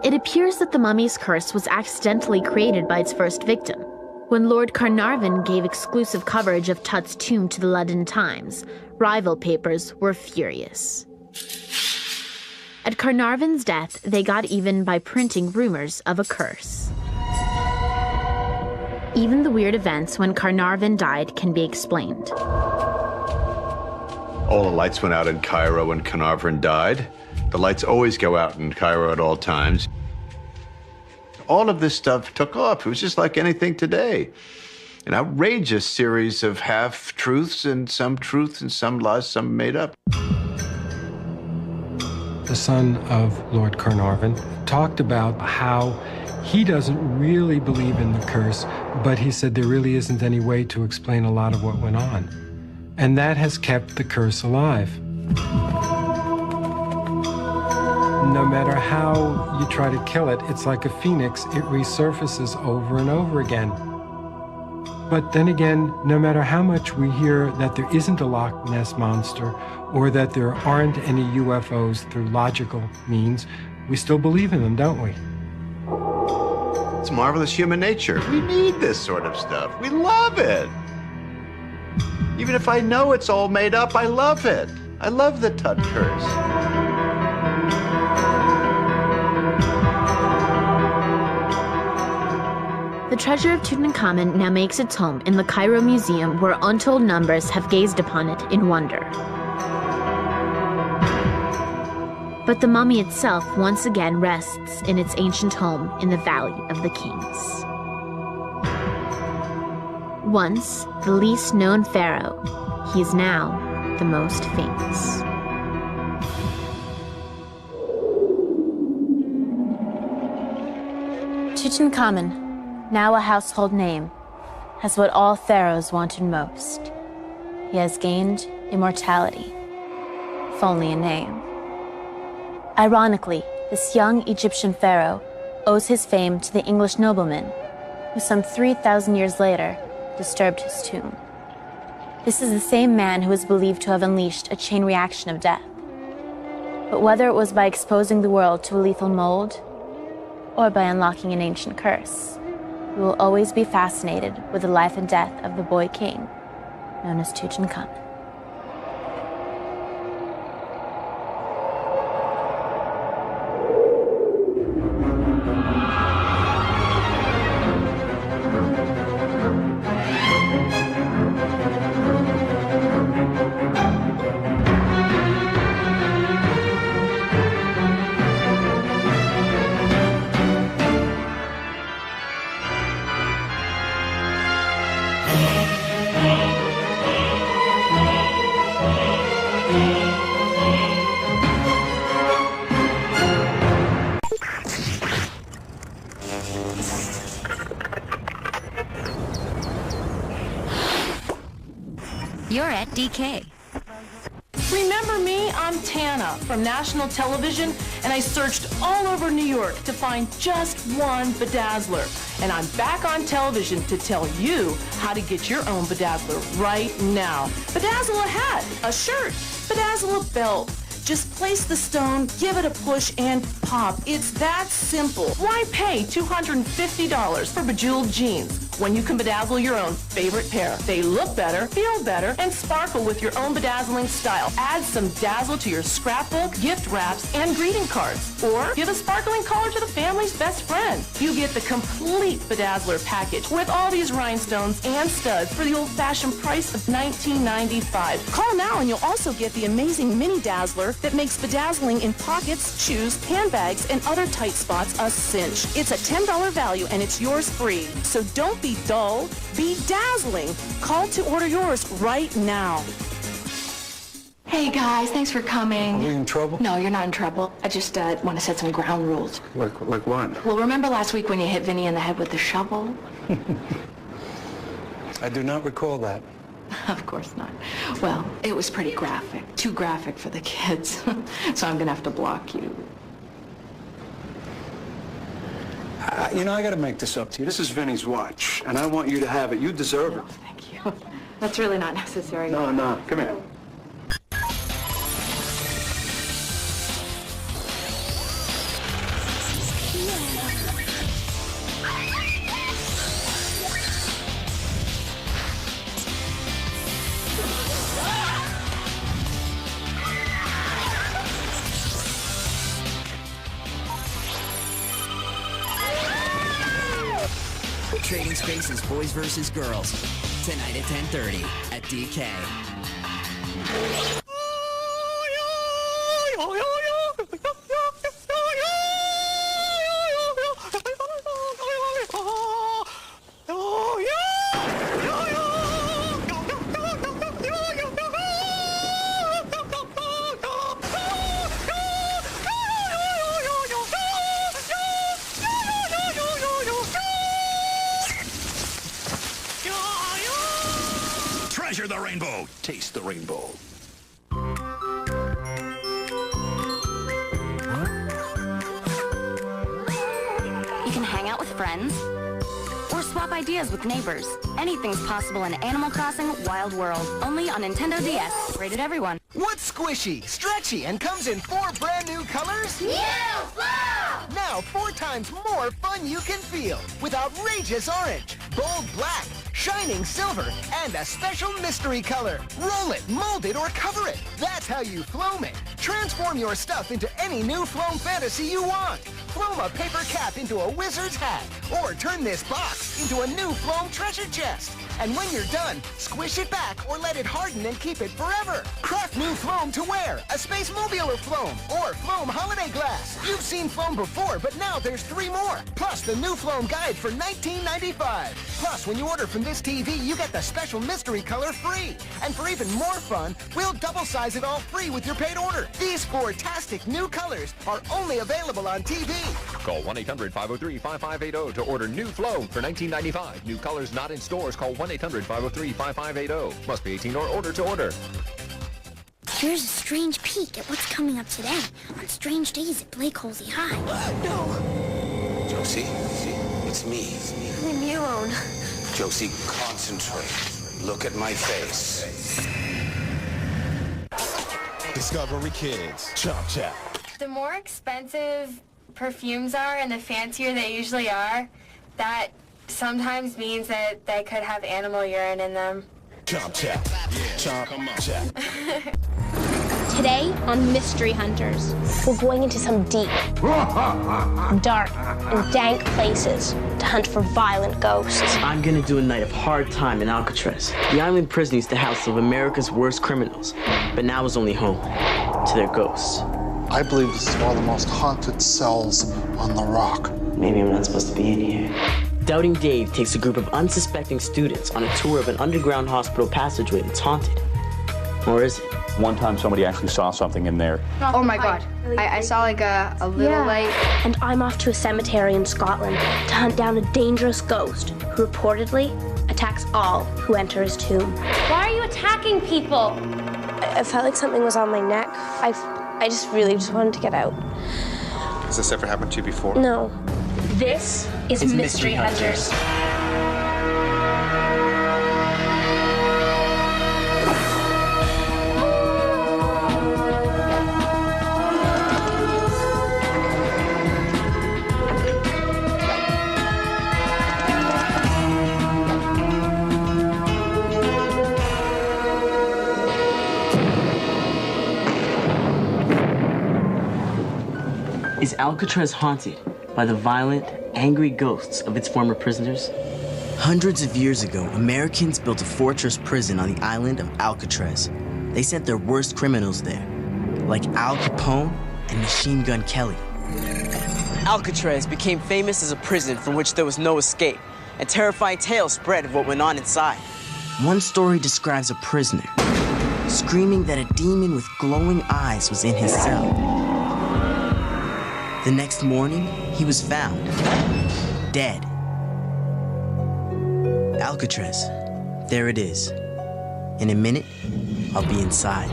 It appears that the mummy's curse was accidentally created by its first victim. When Lord Carnarvon gave exclusive coverage of Tut's tomb to the London Times, rival papers were furious. At Carnarvon's death, they got even by printing rumors of a curse. Even the weird events when Carnarvon died can be explained. All the lights went out in Cairo when Carnarvon died. The lights always go out in Cairo at all times. All of this stuff took off. It was just like anything today. An outrageous series of half-truths and some lies, some made up. The son of Lord Carnarvon talked about how he doesn't really believe in the curse, but he said there really isn't any way to explain a lot of what went on. And that has kept the curse alive. No matter how you try to kill it, it's like a phoenix. It resurfaces over and over again. But then again, no matter how much we hear that there isn't a Loch Ness monster or that there aren't any UFOs through logical means, we still believe in them, don't we? It's marvelous human nature. We need this sort of stuff. We love it. Even if I know it's all made up, I love it. I love the Tut curse. The treasure of Tutankhamun now makes its home in the Cairo Museum, where untold numbers have gazed upon it in wonder. But the mummy itself once again rests in its ancient home in the Valley of the Kings. Once the least known pharaoh, he is now the most famous. Tutankhamun, now a household name, has what all pharaohs wanted most. He has gained immortality, if only a name. Ironically, this young Egyptian pharaoh owes his fame to the English nobleman who some 3,000 years later disturbed his tomb. This is the same man who is believed to have unleashed a chain reaction of death. But whether it was by exposing the world to a lethal mold or by unlocking an ancient curse, we will always be fascinated with the life and death of the boy king known as Tutankhamun. You're at DK. Remember me? I'm Tana from national television, and I searched all over New York to find just one bedazzler. And I'm back on television to tell you how to get your own bedazzler right now. Bedazzle a hat, a shirt, bedazzle a belt. Just place the stone, give it a push, and pop. It's that simple. Why pay $250 for bejeweled jeans when you can bedazzle your own favorite pair? They look better, feel better, and sparkle with your own bedazzling style. Add some dazzle to your scrapbook, gift wraps, and greeting cards. Or give a sparkling collar to the family's best friend. You get the complete bedazzler package with all these rhinestones and studs for the old-fashioned price of $19.95. Call now and you'll also get the amazing mini dazzler that makes bedazzling in pockets, shoes, handbags, and other tight spots a cinch. It's a $10 value and it's yours free. So don't be dull, be dazzling. Call to order yours right now. Hey guys, thanks for coming. Are we in trouble? No, you're not in trouble. I just want to set some ground rules. Like what? Well, remember last week when you hit Vinny in the head with the shovel? I do not recall that. Of course not. Well, it was pretty graphic. Too graphic for the kids. So I'm gonna have to block you. I gotta make this up to you. This is Vinny's watch, and I want you to have it. You deserve it. Thank you. That's really not necessary. No. Come here. Trading Spaces Boys vs. Girls. Tonight at 10:30 at DK. Treasure the rainbow. Taste the rainbow. You can hang out with friends, or Or swap ideas with neighbors. Anything's possible in Animal Crossing Wild World. Only on Nintendo DS. Rated everyone. What's squishy, stretchy, and comes in 4 brand new colors? New Flow! Now 4 times more fun you can feel with outrageous orange, bold black, shining silver, and a special mystery color. Roll it, mold it, or cover it. That's how you Floam it. Transform your stuff into any new Floam fantasy you want. Floam a paper cap into a wizard's hat. Or turn this box into a new Floam treasure chest. And when you're done, squish it back or let it harden and keep it forever. Craft new Floam to wear, a Space Mobular Floam, or Floam Holiday Glass. You've seen Floam before, but now there's 3 more. Plus the new Floam guide for $19.95. Plus, when you order from this TV, you get the special mystery color free. And for even more fun, we'll double size it all free with your paid order. These 4-tastic new colors are only available on TV. Call 1-800-503-5580 to order new Floam for $19.95. New colors not in stores. Call 1-800-503-5580. Must be 18 or older to order. Here's a strange peek at what's coming up today on Strange Days at Blake Halsey High. No! Josie, it's me. Leave me alone. Josie, concentrate. Look at my face. Discovery Kids. Chop chop. The more expensive perfumes are and the fancier they usually are, that sometimes means that they could have animal urine in them. Chop chop. Yeah. Chop chop. Today on Mystery Hunters, we're going into some deep, dark, and dank places to hunt for violent ghosts. I'm gonna do a night of hard time in Alcatraz. The island prison used to house some of America's worst criminals, but now is only home to their ghosts. I believe this is one of the most haunted cells on the rock. Maybe I'm not supposed to be in here. Doubting Dave takes a group of unsuspecting students on a tour of an underground hospital passageway that's haunted. Or is it? One time somebody actually saw something in there. Oh my god. I saw like a little light. And I'm off to a cemetery in Scotland to hunt down a dangerous ghost who reportedly attacks all who enter his tomb. Why are you attacking people? I felt like something was on my neck. I just really wanted to get out. Has this ever happened to you before? No. This is Mystery Hunters. Is Alcatraz haunted by the violent, angry ghosts of its former prisoners? Hundreds of years ago, Americans built a fortress prison on the island of Alcatraz. They sent their worst criminals there, like Al Capone and Machine Gun Kelly. Alcatraz became famous as a prison from which there was no escape, and terrifying tales spread of what went on inside. One story describes a prisoner screaming that a demon with glowing eyes was in his cell. The next morning, he was found, dead. Alcatraz, there it is. In a minute, I'll be inside.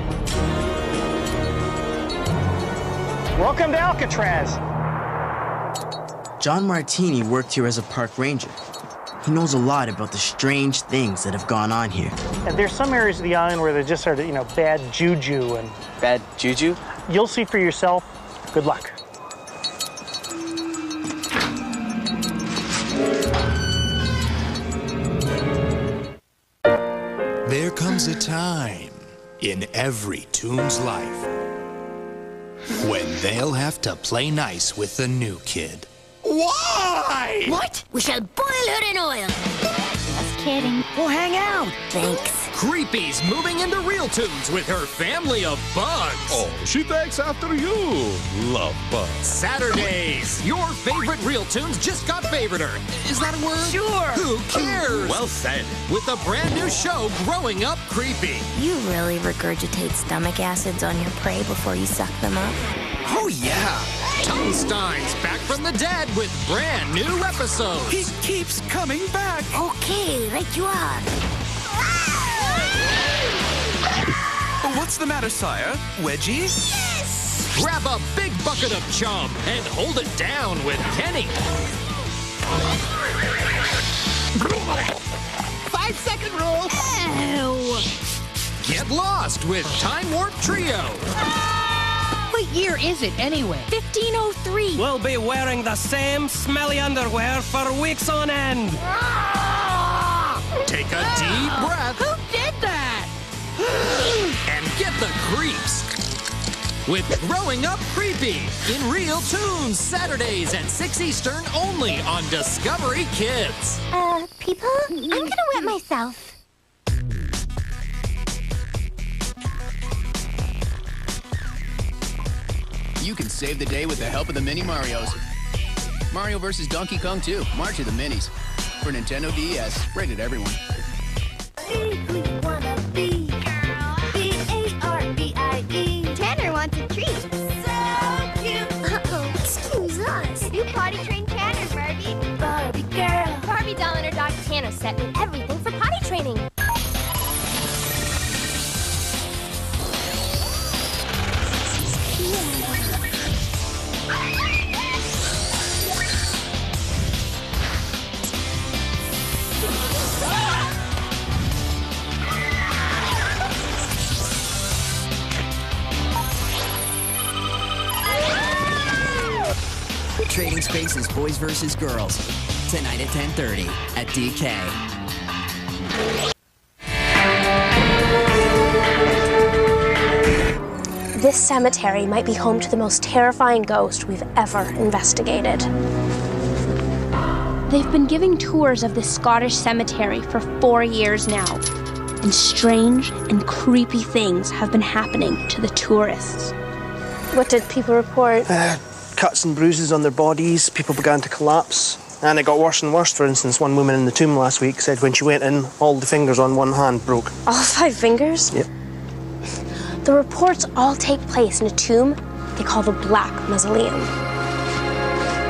Welcome to Alcatraz. John Martini worked here as a park ranger. He knows a lot about the strange things that have gone on here. And there's some areas of the island where there just are, bad juju and... Bad juju? You'll see for yourself. Good luck. There comes a time in every toon's life when they'll have to play nice with the new kid. Why? What? We shall boil her in oil. Just kidding. We'll hang out. Thanks. Creepie's moving into Real Tunes with her family of bugs. Oh, she thanks after you. Love bugs. Saturdays, your favorite Real Tunes just got favoriter. Is that a word? Sure. Who cares? Well said. With a brand new show, Growing Up Creepy. You really regurgitate stomach acids on your prey before you suck them up? Oh, yeah. Tonstein's back from the dead with brand new episodes. He keeps coming back. Okay, right you are. What's the matter, sire? Wedgies? Yes! Grab a big bucket of chum and hold it down with Kenny. Get lost with Time Warp Trio. What year is it anyway? 1503. We'll be wearing the same smelly underwear for weeks on end. Take a deep breath. Who did that? And get the creeps. With Growing Up Creepy in Real Tunes, Saturdays at 6 Eastern, only on Discovery Kids. People? I'm gonna wet myself. You can save the day with the help of the Mini Marios. Mario vs. Donkey Kong 2, March of the Minis. For Nintendo DS, rated everyone. Tanner wants a treat. So cute. Uh-oh, excuse us. You potty trained Tanner, Barbie. Barbie girl. Barbie doll and her dog Tanner set me everything for potty training. Trading Spaces Boys vs. Girls. Tonight at 10:30 at DK. This cemetery might be home to the most terrifying ghost we've ever investigated. They've been giving tours of this Scottish cemetery for 4 years now, and strange and creepy things have been happening to the tourists. What did people report? Cuts and bruises on their bodies, people began to collapse, and it got worse and worse. For instance, one woman in the tomb last week said when she went in, all the fingers on one hand broke. All 5 fingers? Yep. The reports all take place in a tomb they call the Black Mausoleum.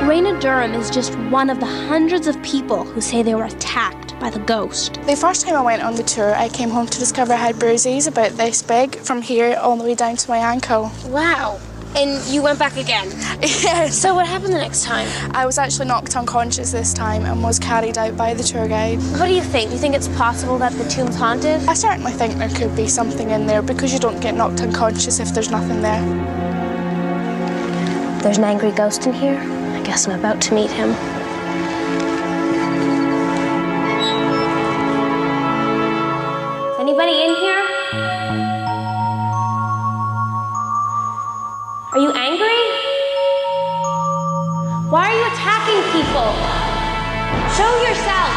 Raina Durham is just one of the hundreds of people who say they were attacked by the ghost. The first time I went on the tour, I came home to discover I had bruises about this big from here all the way down to my ankle. Wow. And you went back again? Yes. So what happened the next time? I was actually knocked unconscious this time and was carried out by the tour guide. What do you think? You think it's possible that the tomb's haunted? I certainly think there could be something in there because you don't get knocked unconscious if there's nothing there. There's an angry ghost in here. I guess I'm about to meet him. Anybody in here? Are you angry? Why are you attacking people? Show yourself!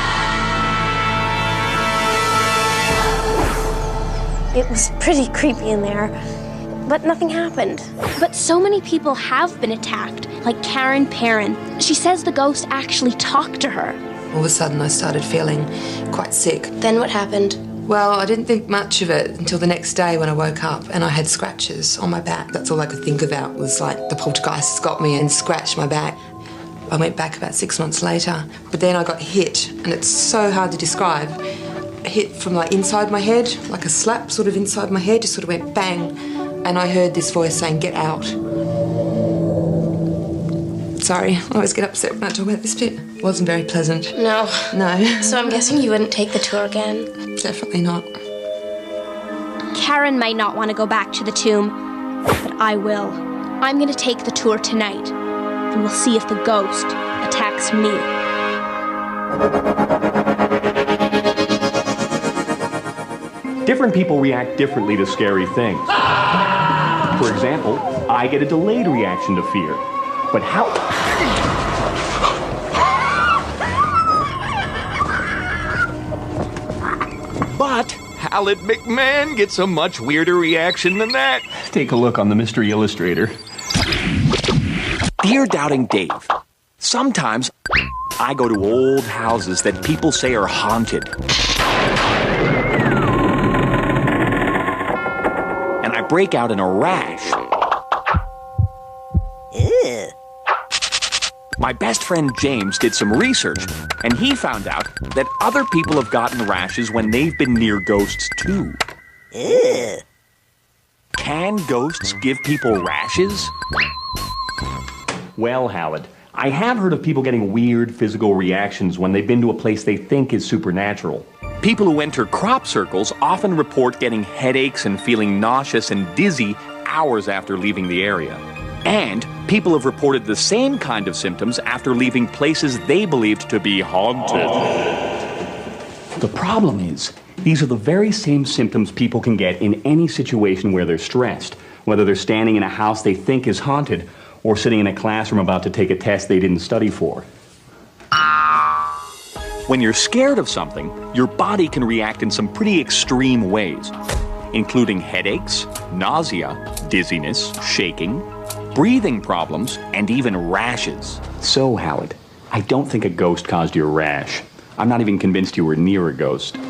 It was pretty creepy in there, but nothing happened. But so many people have been attacked, like Karen Perrin. She says the ghost actually talked to her. All of a sudden I started feeling quite sick. Then what happened? Well, I didn't think much of it until the next day when I woke up and I had scratches on my back. That's all I could think about was like the poltergeist got me and scratched my back. I went back about 6 months later, but then I got hit, and it's so hard to describe. A hit from like inside my head, like a slap sort of inside my head, just sort of went bang, and I heard this voice saying, "Get out." Sorry, I always get upset when I talk about this bit. It wasn't very pleasant. No. No. So I'm guessing you wouldn't take the tour again? Definitely not. Karen might not want to go back to the tomb, but I will. I'm going to take the tour tonight, and we'll see if the ghost attacks me. Different people react differently to scary things. For example, I get a delayed reaction to fear. But how... But Hallett McMahon gets a much weirder reaction than that. Take a look on the Mystery Illustrator. Dear Doubting Dave, sometimes I go to old houses that people say are haunted. And I break out in a rash. Ew. My best friend James did some research, and he found out that other people have gotten rashes when they've been near ghosts too. Ew. Can ghosts give people rashes? Well, Howard, I have heard of people getting weird physical reactions when they've been to a place they think is supernatural. People who enter crop circles often report getting headaches and feeling nauseous and dizzy hours after leaving the area. And people have reported the same kind of symptoms after leaving places they believed to be haunted. The problem is, these are the very same symptoms people can get in any situation where they're stressed, whether they're standing in a house they think is haunted or sitting in a classroom about to take a test they didn't study for. When you're scared of something, your body can react in some pretty extreme ways, including headaches, nausea, dizziness, shaking, breathing problems, and even rashes. So, Howard, I don't think a ghost caused your rash. I'm not even convinced you were near a ghost. But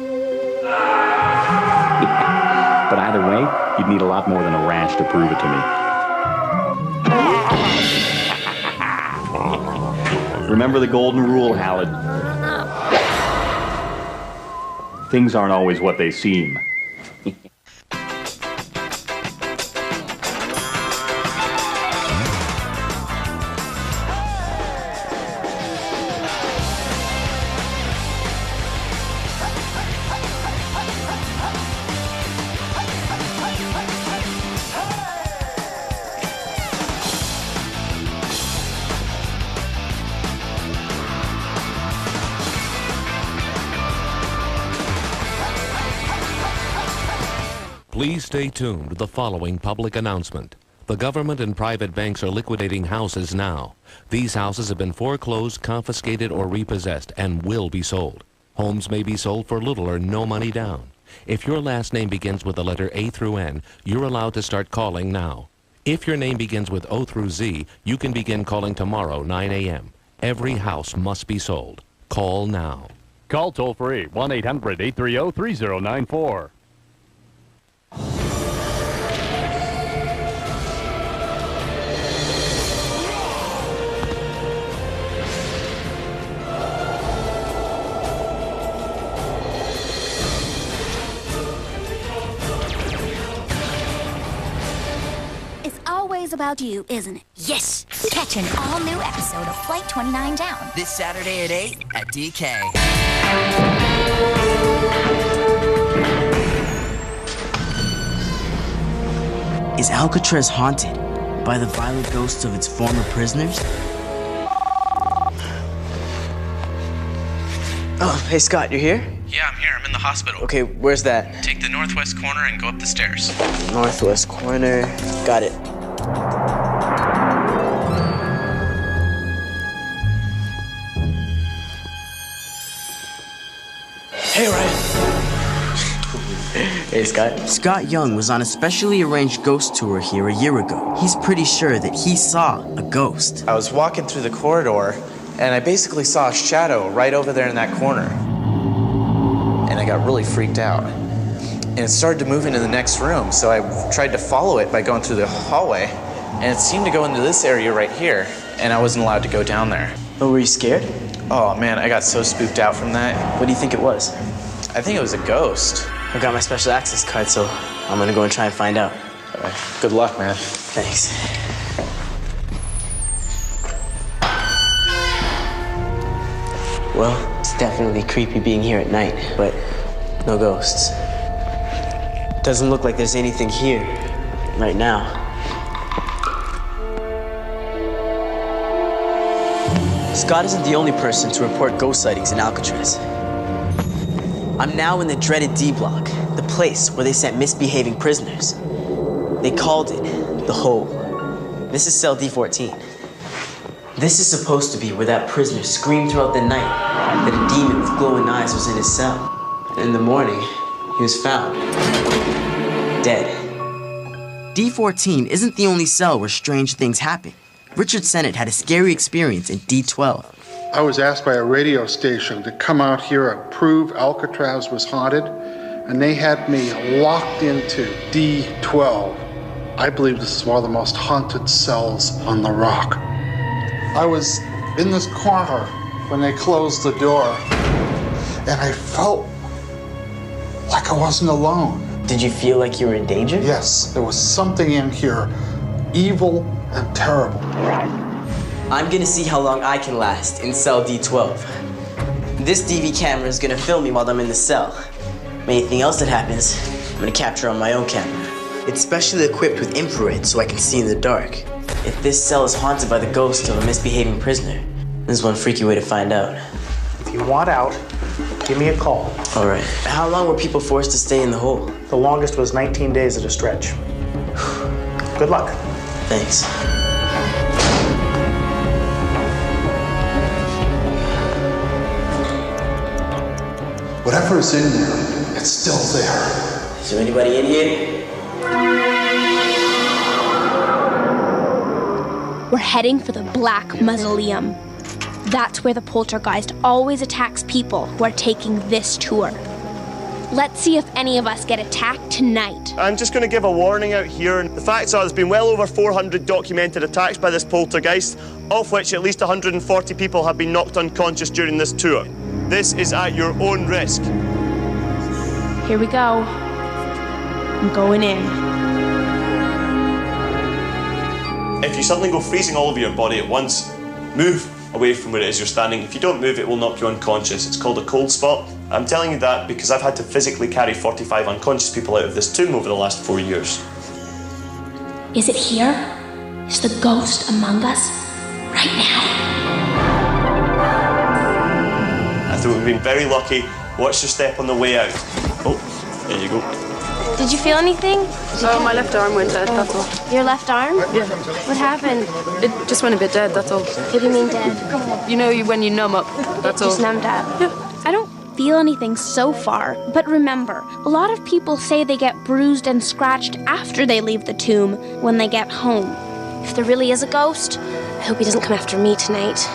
either way, you'd need a lot more than a rash to prove it to me. Remember the golden rule, Howard. Things aren't always what they seem. Please stay tuned to the following public announcement. The government and private banks are liquidating houses now. These houses have been foreclosed, confiscated, or repossessed and will be sold. Homes may be sold for little or no money down. If your last name begins with the letter A through N, you're allowed to start calling now. If your name begins with O through Z, you can begin calling tomorrow, 9 a.m. Every house must be sold. Call now. Call toll-free, 1-800-830-3094. About you, isn't it? Yes! Catch an all-new episode of Flight 29 Down. This Saturday at 8 at DK. Is Alcatraz haunted by the violent ghosts of its former prisoners? Oh, hey Scott, you're here? Yeah, I'm here. I'm in the hospital. Okay, where's that? Take the northwest corner and go up the stairs. Northwest corner. Got it. Hey, Ryan. Hey, Scott. Scott Young was on a specially arranged ghost tour here a year ago. He's pretty sure that he saw a ghost. I was walking through the corridor, and I basically saw a shadow right over there in that corner. And I got really freaked out. And it started to move into the next room, so I tried to follow it by going through the hallway, and it seemed to go into this area right here, and I wasn't allowed to go down there. Oh, were you scared? Oh man, I got so spooked out from that. What do you think it was? I think it was a ghost. I got my special access card, so I'm gonna go and try and find out. Good luck, man. Thanks. Well, it's definitely creepy being here at night, but no ghosts. Doesn't look like there's anything here right now. Scott isn't the only person to report ghost sightings in Alcatraz. I'm now in the dreaded D block, the place where they sent misbehaving prisoners. They called it the Hole. This is cell D14. This is supposed to be where that prisoner screamed throughout the night that a demon with glowing eyes was in his cell. And in the morning, he was found dead. D14 isn't the only cell where strange things happen. Richard Sennett had a scary experience in D12. I was asked by a radio station to come out here and prove Alcatraz was haunted, and they had me locked into D12. I believe this is one of the most haunted cells on the rock. I was in this corner when they closed the door, and I felt like I wasn't alone. Did you feel like you were in danger? Yes, there was something in here, evil and terrible. I'm gonna see how long I can last in cell D12. This DV camera is gonna film me while I'm in the cell. Anything else that happens, I'm gonna capture on my own camera. It's specially equipped with infrared so I can see in the dark. If this cell is haunted by the ghost of a misbehaving prisoner, this is one freaky way to find out. If you want out, give me a call. All right. How long were people forced to stay in the hole? The longest was 19 days at a stretch. Good luck. Thanks. Whatever's in there, it's still there. Is there anybody in here? We're heading for the Black Mausoleum. That's where the poltergeist always attacks people who are taking this tour. Let's see if any of us get attacked tonight. I'm just going to give a warning out here. The facts are there's been well over 400 documented attacks by this poltergeist, of which at least 140 people have been knocked unconscious during this tour. This is at your own risk. Here we go. I'm going in. If you suddenly go freezing all over your body at once, move away from where it is you're standing. If you don't move, it will knock you unconscious. It's called a cold spot. I'm telling you that because I've had to physically carry 45 unconscious people out of this tomb over the last 4 years. Is it here? Is the ghost among us right now? I thought we've been very lucky. Watch your step on the way out. Oh, there you go. Did you feel anything? Oh, my left arm went dead, that's all. Your left arm? Yeah. What happened? It just went a bit dead, that's all. What do you mean dead? You know when you numb up, that's all. Just numbed up. Yeah. I don't feel anything so far, but remember, a lot of people say they get bruised and scratched after they leave the tomb when they get home. If there really is a ghost, I hope he doesn't come after me tonight.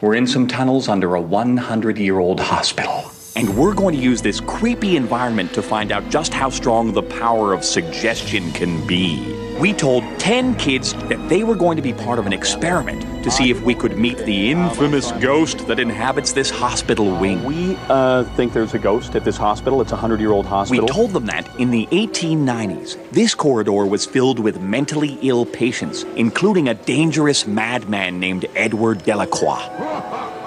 We're in some tunnels under a 100-year-old hospital. And we're going to use this creepy environment to find out just how strong the power of suggestion can be. We told 10 kids that they were going to be part of an experiment to see if we could meet the infamous ghost that inhabits this hospital wing. We think there's a ghost at this hospital. It's a 100-year-old hospital. We told them that in the 1890s, this corridor was filled with mentally ill patients, including a dangerous madman named Edward Delacroix.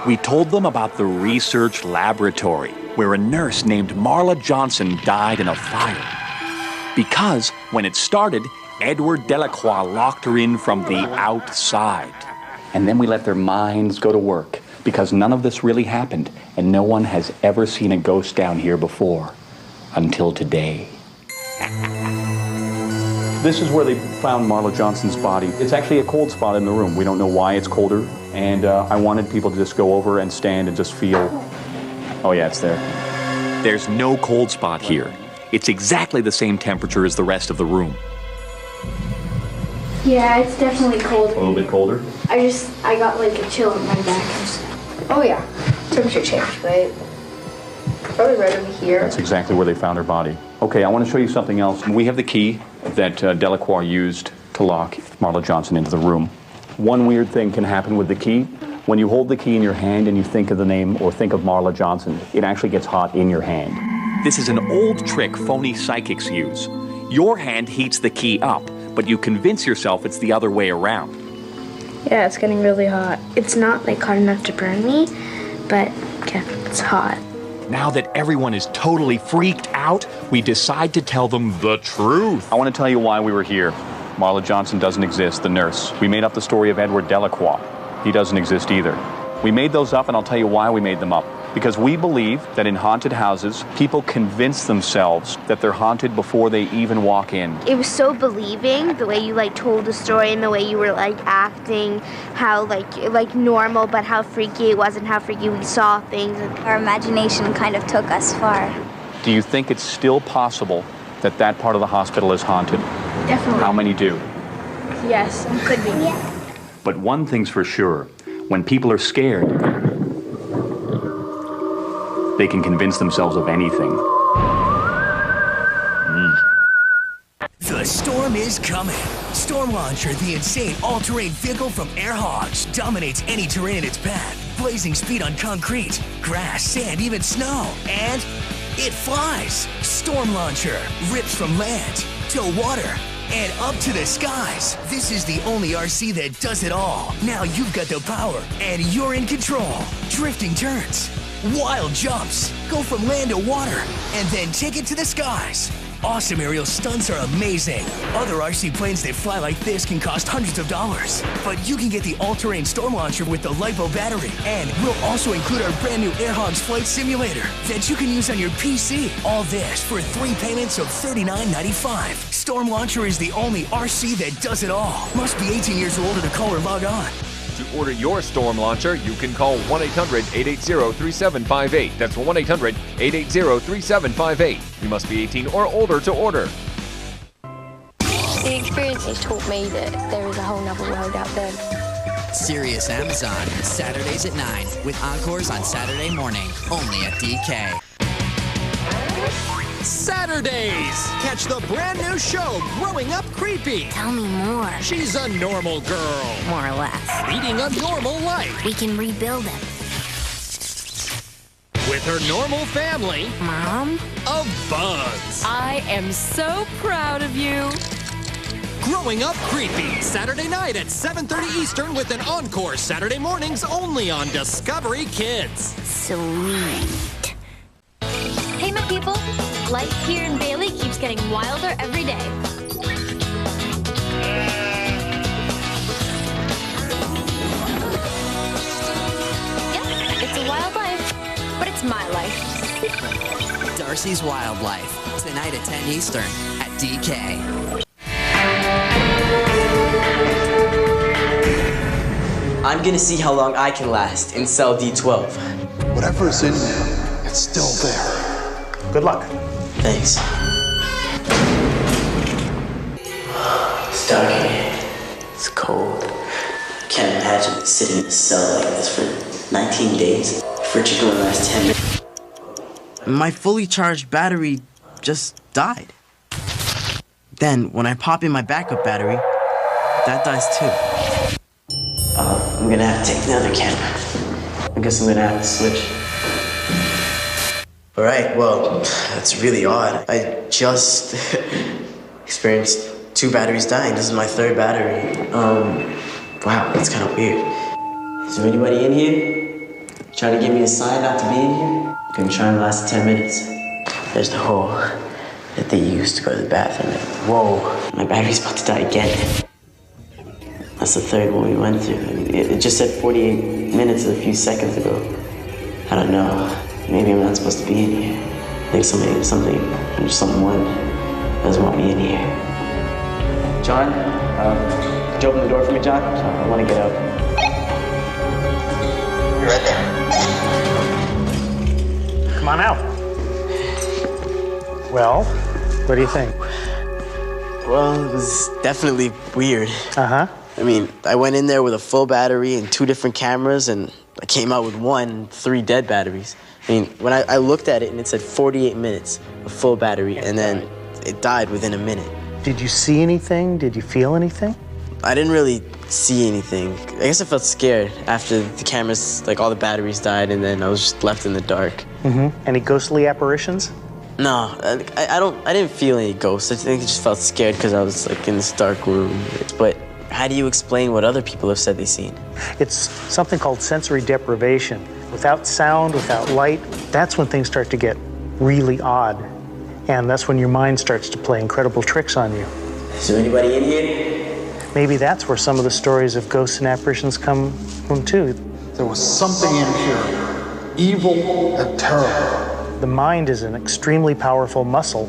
We told them about the research laboratory, where a nurse named Marla Johnson died in a fire. Because when it started, Edward Delacroix locked her in from the outside. And then we let their minds go to work, because none of this really happened, and no one has ever seen a ghost down here before, until today. This is where they found Marla Johnson's body. It's actually a cold spot in the room. We don't know why it's colder, and I wanted people to just go over and stand and just feel, oh yeah, it's there. There's no cold spot here. It's exactly the same temperature as the rest of the room. Yeah, it's definitely cold. A little bit colder? I got like a chill in my back. Oh yeah, temperature changed, right? Probably right over here. That's exactly where they found her body. Okay, I want to show you something else. We have the key that Delacroix used to lock Marla Johnson into the room. One weird thing can happen with the key. When you hold the key in your hand and you think of the name or think of Marla Johnson, it actually gets hot in your hand. This is an old trick phony psychics use. Your hand heats the key up, but you convince yourself it's the other way around. Yeah, it's getting really hot. It's not like hot enough to burn me, but yeah, it's hot. Now that everyone is totally freaked out, we decide to tell them the truth. I want to tell you why we were here. Marla Johnson doesn't exist, the nurse. We made up the story of Edward Delacroix. He doesn't exist either. We made those up, and I'll tell you why we made them up. Because we believe that in haunted houses, people convince themselves that they're haunted before they even walk in. It was so believing, the way you told the story and the way you were acting, how like normal, but how freaky it was and how freaky we saw things. Our imagination kind of took us far. Do you think it's still possible that that part of the hospital is haunted? Definitely. How many do? Yes, it could be. Yeah. But one thing's for sure, when people are scared, they can convince themselves of anything. The storm is coming. Storm Launcher, the insane all-terrain vehicle from Air Hogs, dominates any terrain in its path. Blazing speed on concrete, grass, sand, even snow. And it flies. Storm Launcher rips from land to water and up to the skies. This is the only RC that does it all. Now you've got the power, and you're in control. Drifting turns, wild jumps, go from land to water, and then take it to the skies. Awesome aerial stunts are amazing. Other RC planes that fly like this can cost hundreds of dollars. But you can get the all-terrain storm launcher with the LiPo battery. And we'll also include our brand new AirHogs flight simulator that you can use on your PC. All this for 3 payments of $39.95. Storm Launcher is the only RC that does it all. Must be 18 years or older to call or log on. To order your storm launcher, you can call 1-800-880-3758. That's 1-800-880-3758. You must be 18 or older to order. The experience has taught me that there is a whole nother world out there. Sirius Amazon, Saturdays at 9, with encores on Saturday morning, only at DK. Saturdays! Catch the brand new show, Growing Up Creepy. Tell me more. She's a normal girl. More or less. Leading a normal life. We can rebuild it. With her normal family. Mom? Of bugs. I am so proud of you. Growing Up Creepy, Saturday night at 7:30 Eastern with an encore Saturday mornings only on Discovery Kids. Sweet. Hey, my people. Life here in Bailey keeps getting wilder every day. Yep, it's a wild life, but it's my life. Darcy's Wild Life, tonight at 10 Eastern at DK. I'm gonna see how long I can last in cell D12. Whatever's in there, it's still there. Good luck. Thanks. It's dark in here. It's cold. I can't imagine sitting in a cell like this for 19 days. Fridge going last 10 minutes. My fully charged battery just died. Then, when I pop in my backup battery, that dies too. I'm gonna have to take the other camera. I guess I'm gonna have to switch. Alright, well, that's really odd. I just experienced 2 batteries dying. This is my 3rd battery. Wow, that's kind of weird. Is there anybody in here? Trying to give me a sign not to be in here? Gonna try and last 10 minutes. There's the hole that they used to go to the bathroom. Whoa, my battery's about to die again. That's the 3rd one we went through. It just said 48 minutes a few seconds ago. I don't know. Maybe I'm not supposed to be in here. I think someone doesn't want me in here. John, could you open the door for me, John? I want to get out. You're right there. Come on out. Well, what do you think? Well, it was definitely weird. Uh-huh. I mean, I went in there with a full battery and 2 different cameras, and I came out with 1 and 3 dead batteries. I mean, when I looked at it and it said 48 minutes of full battery, and then it died within a minute. Did you see anything? Did you feel anything? I didn't really see anything. I guess I felt scared after the cameras, like all the batteries died, and then I was just left in the dark. Mm-hmm. Any ghostly apparitions? No, I didn't feel any ghosts. I think I just felt scared because I was like in this dark room. But how do you explain what other people have said they've seen? It's something called sensory deprivation. Without sound, without light, that's when things start to get really odd. And that's when your mind starts to play incredible tricks on you. Is there anybody in here? Maybe that's where some of the stories of ghosts and apparitions come from too. There was something in here, evil and terrible. The mind is an extremely powerful muscle,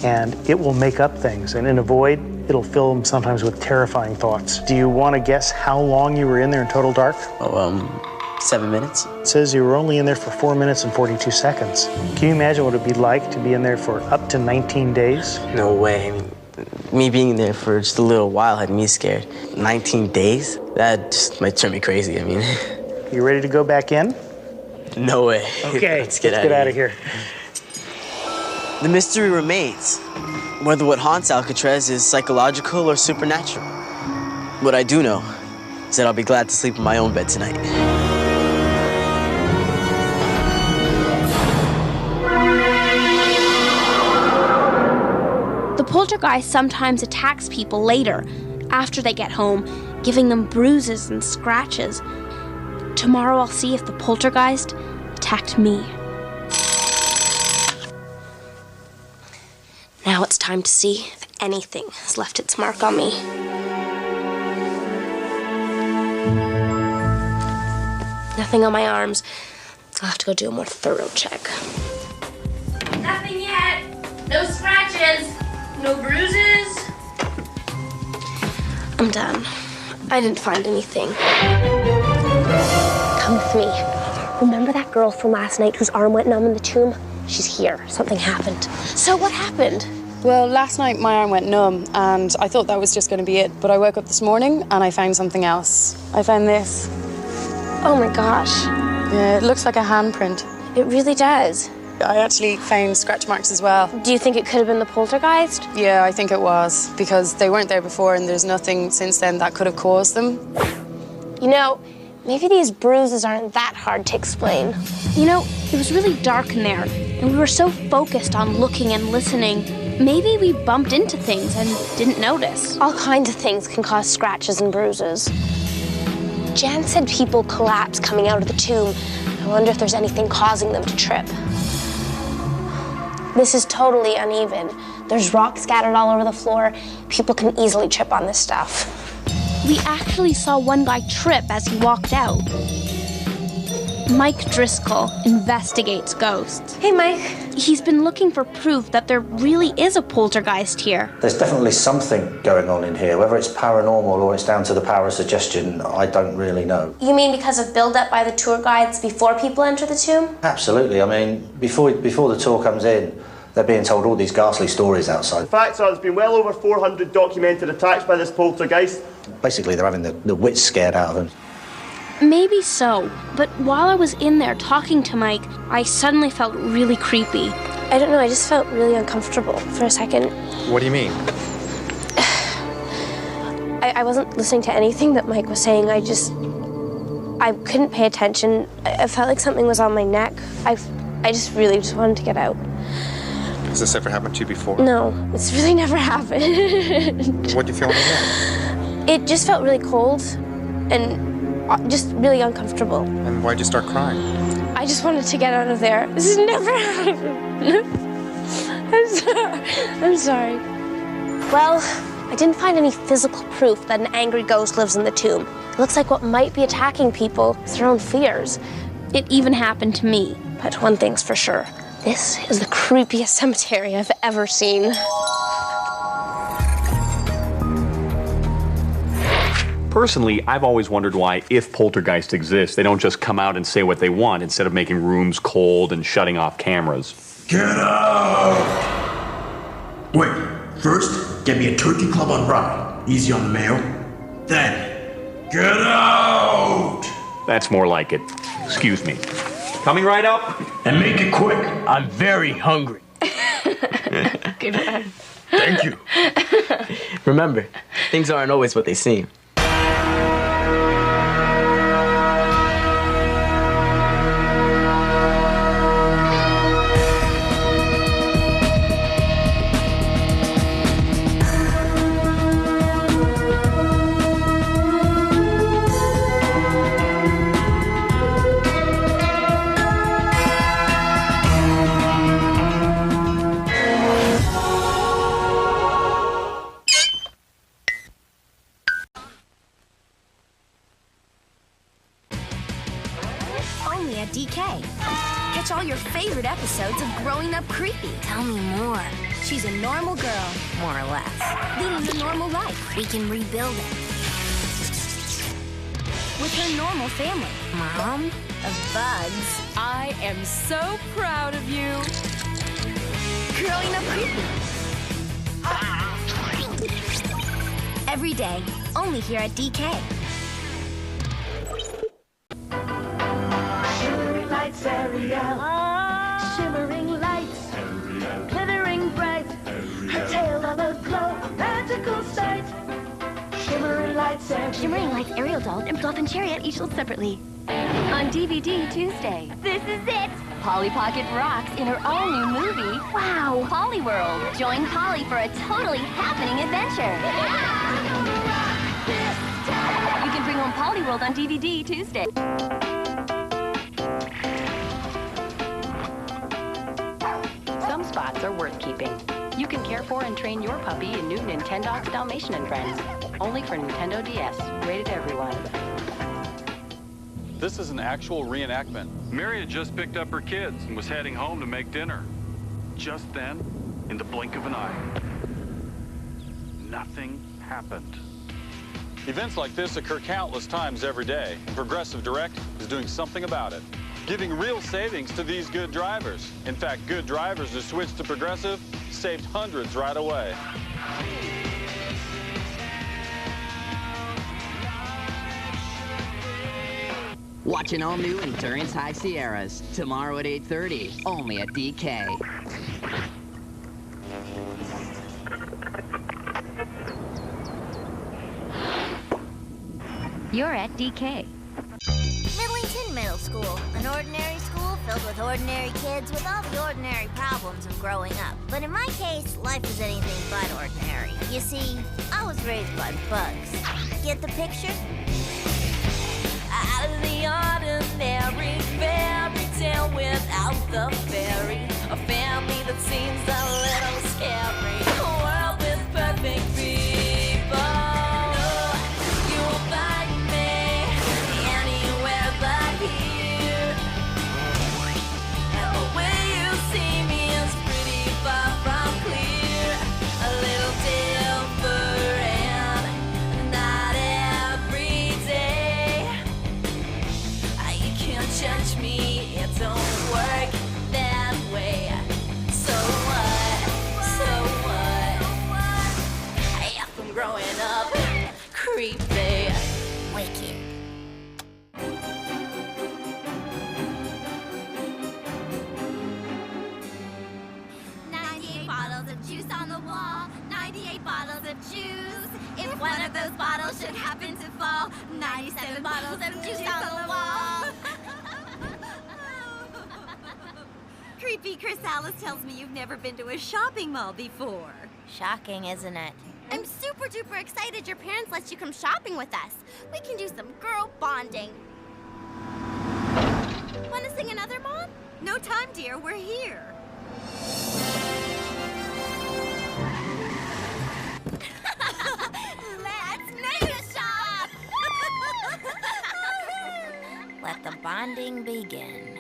and it will make up things. And in a void, it'll fill them sometimes with terrifying thoughts. Do you want to guess how long you were in there in total dark? 7 minutes. It says you were only in there for 4 minutes and 42 seconds. Can you imagine what it'd be like to be in there for up to 19 days? No way. I mean, me being there for just a little while had me scared. 19 days? That just might turn me crazy, I mean. You ready to go back in? No way. Okay, let's get out of here. The mystery remains whether what haunts Alcatraz is psychological or supernatural. What I do know is that I'll be glad to sleep in my own bed tonight. The poltergeist sometimes attacks people later, after they get home, giving them bruises and scratches. Tomorrow I'll see if the poltergeist attacked me. Now it's time to see if anything has left its mark on me. Nothing on my arms. I'll have to go do a more thorough check. Nothing yet. No scratches. No bruises. I'm done. I didn't find anything. Come with me. Remember that girl from last night whose arm went numb in the tomb? She's here. Something happened. So what happened? Well, last night my arm went numb and I thought that was just going to be it. But I woke up this morning and I found something else. I found this. Oh my gosh. Yeah, it looks like a handprint. It really does. I actually found scratch marks as well. Do you think it could have been the poltergeist? Yeah, I think it was, because they weren't there before and there's nothing since then that could have caused them. You know, maybe these bruises aren't that hard to explain. You know, it was really dark in there, and we were so focused on looking and listening. Maybe we bumped into things and didn't notice. All kinds of things can cause scratches and bruises. Jan said people collapse coming out of the tomb. I wonder if there's anything causing them to trip. This is totally uneven. There's rocks scattered all over the floor. People can easily trip on this stuff. We actually saw one guy trip as he walked out. Mike Driscoll investigates ghosts. Hey, Mike. He's been looking for proof that there really is a poltergeist here. There's definitely something going on in here. Whether it's paranormal or it's down to the power of suggestion, I don't really know. You mean because of build-up by the tour guides before people enter the tomb? Absolutely. I mean, before the tour comes in, they're being told all these ghastly stories outside. The facts are there's been well over 400 documented attacks by this poltergeist. Basically, they're having the wits scared out of them. Maybe so, but while I was in there talking to Mike, I suddenly felt really creepy. I don't know, I just felt really uncomfortable for a second. What do you mean? I wasn't listening to anything that Mike was saying. I couldn't pay attention. I felt like something was on my neck. I just really just wanted to get out. Has this ever happened to you before? No, it's really never happened. What do you feel on your neck? It just felt really cold and just really uncomfortable. And why'd you start crying? I just wanted to get out of there. This has never happened. I'm sorry. Well, I didn't find any physical proof that an angry ghost lives in the tomb. It looks like what might be attacking people is their own fears. It even happened to me. But one thing's for sure. This is the creepiest cemetery I've ever seen. Personally, I've always wondered why, if poltergeists exist, they don't just come out and say what they want instead of making rooms cold and shutting off cameras. Get out! Wait, first, get me a turkey club on rye. Easy on the mayo. Then, get out! That's more like it. Excuse me. Coming right up. And make it quick. I'm very hungry. Good one. Thank you. Remember, things aren't always what they seem. Only at DK. Catch all your favorite episodes of Growing Up Creepy. Tell me more. She's a normal girl, more or less, leading a normal life. We can rebuild it. With her normal family. Mom of bugs. I am so proud of you. Growing Up Creepy. Every day, only here at DK. Shimmering lights, Ariel. Shimmering lights, glittering bright. Her tail on a glow, a magical sight. Shimmering lights, Ariel. Shimmering Lights Ariel doll and Fluff and Chariot each sold separately. On DVD Tuesday. This is it. Polly Pocket rocks in her all-new movie, wow, Polly World. Join Polly for a totally happening adventure. You can bring home Polly World on DVD Tuesday. Some spots are worth keeping. You can care for and train your puppy in new Nintendox Dalmatian and Friends. Only for Nintendo DS. Rated everyone. This is an actual reenactment. Mary had just picked up her kids and was heading home to make dinner. Just then, in the blink of an eye, nothing happened. Events like this occur countless times every day, and Progressive Direct is doing something about it, giving real savings to these good drivers. In fact, good drivers who switched to Progressive saved hundreds right away. Watch an all-new Endurance High Sierras tomorrow at 8:30, only at DK. You're at DK. Midlington Middle School, an ordinary school filled with ordinary kids with all the ordinary problems of growing up. But in my case, life is anything but ordinary. You see, I was raised by bugs. Get the picture? Out of the ordinary fairy tale without the fairy. A family that seems a little scary. A world with perfect people. You will find me anywhere but here. And the way you see me is pretty far from clear. A little different, not every day. You can't judge me, it don't work that way. So what? So what? I'm growing up creepy. Wicked. Bottles of juice on the wall, 98 bottles of juice. If one of those bottles should happen to fall, 97 bottles of juice on the wall. Creepy Chrysalis tells me you've never been to a shopping mall before. Shocking, isn't it? I'm super duper excited your parents let you come shopping with us. We can do some girl bonding. Want to sing another, Mom? No time, dear. We're here. Let's make a shop! Let the bonding begin.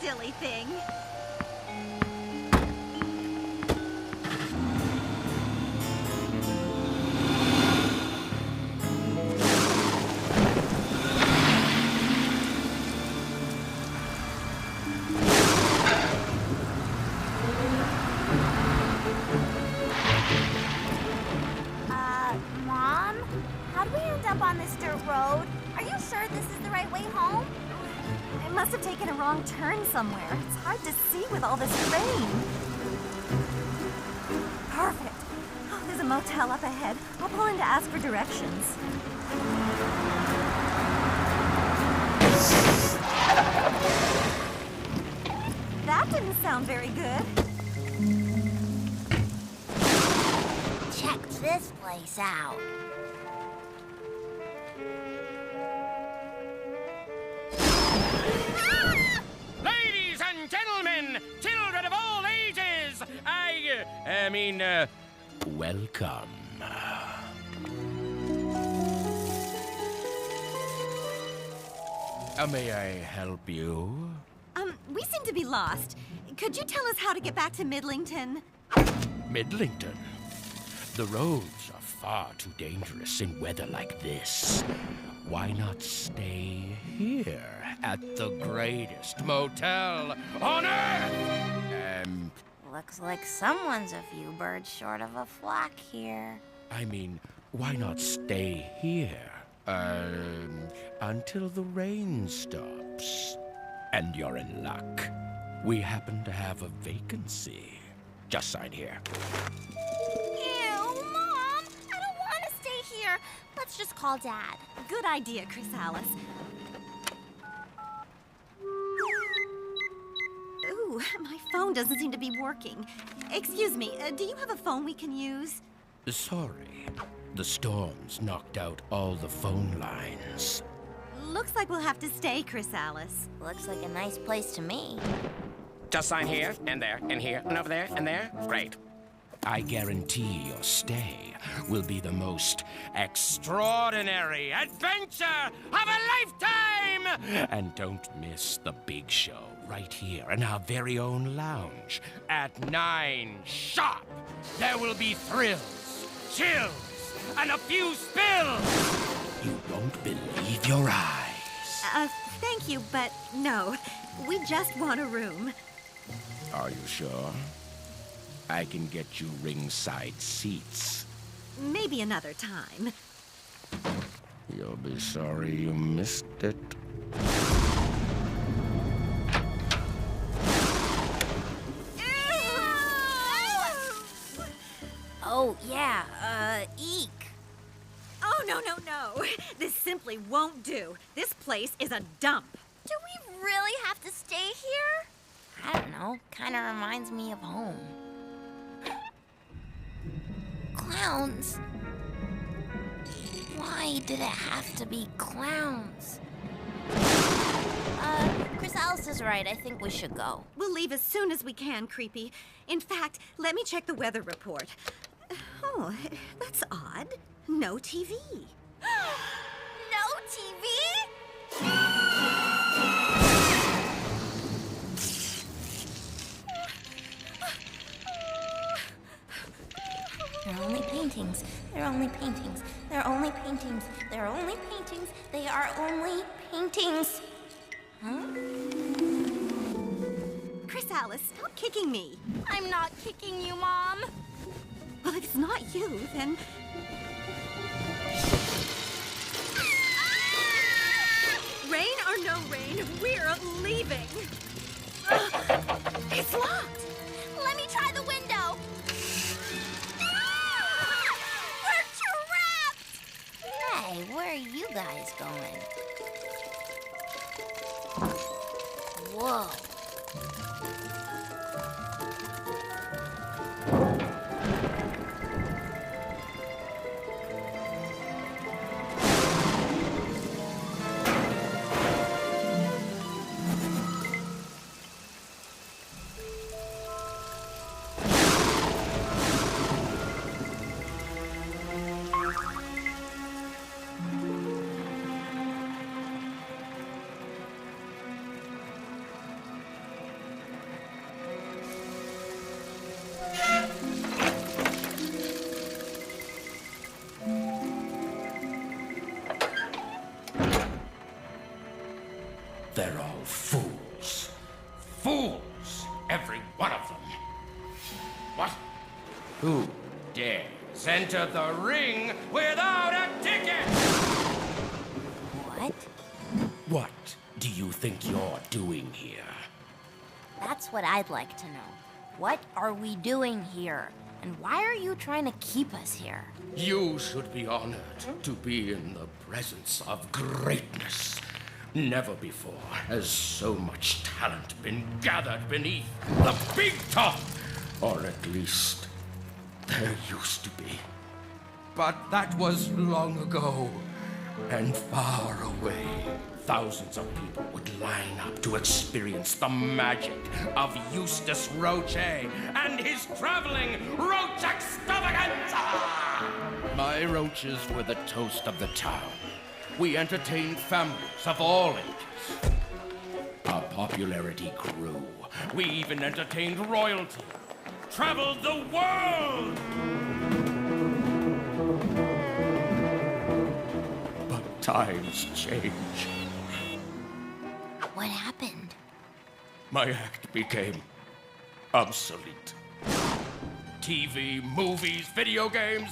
Silly thing. Mom? How'd we end up on this dirt road? Are you sure this is the right way home? I must have taken a wrong turn somewhere. It's hard to see with all this rain. Perfect. Oh, there's a motel up ahead. I'll pull in to ask for directions. That didn't sound very good. Check this place out. Ladies and gentlemen, children of all ages, welcome. May I help you? We seem to be lost. Could you tell us how to get back to Midlington? Midlington? The roads are far too dangerous in weather like this. Why not stay here at the greatest motel on Earth? Looks like someone's a few birds short of a flock here. I mean, why not stay here? Until the rain stops. And you're in luck. We happen to have a vacancy. Just sign here. Ew, Mom! I don't want to stay here. Let's just call Dad. Good idea, Chrysalis. Ooh, my phone doesn't seem to be working. Excuse me, do you have a phone we can use? Sorry. The storms knocked out all the phone lines. Looks like we'll have to stay, Chrysalis. Looks like a nice place to me. Just sign here, and there, and here, and over there, and there. Great. I guarantee your stay will be the most extraordinary adventure of a lifetime! And don't miss the big show right here in our very own lounge at 9 sharp. There will be thrills, chills, and a few spills. You won't believe your eyes. Thank you, but no. We just want a room. Are you sure? I can get you ringside seats. Maybe another time. You'll be sorry you missed it. Oh, yeah, eek. Oh, no. This simply won't do. This place is a dump. Do we really have to stay here? I don't know. Kind of reminds me of home. Clowns. Why did it have to be clowns? Chrysalis is right. I think we should go. We'll leave as soon as we can, Creepy. In fact, let me check the weather report. Oh, that's odd. No TV. No TV? They're only paintings. They're only paintings. They're only paintings. They're only paintings. They are only paintings. Huh? Chrysalis, stop kicking me. I'm not kicking you, Mom. Well, if it's not you, then... Rain or no rain, we're leaving. It's locked. Let me try the window. We're trapped. Hey, where are you guys going? Whoa. They're all fools. Fools, every one of them. What? Who dares enter the ring without a ticket? What? What do you think you're doing here? That's what I'd like to know. What are we doing here? And why are you trying to keep us here? You should be honored to be in the presence of greatness. Never before has so much talent been gathered beneath the big top. Or at least, there used to be. But that was long ago and far away. Thousands of people would line up to experience the magic of Eustace Roche and his traveling roach extravaganza. My roaches were the toast of the town. We entertained families of all ages. Our popularity grew. We even entertained royalty. Traveled the world. times change. What happened? My act became obsolete. TV, movies, video games.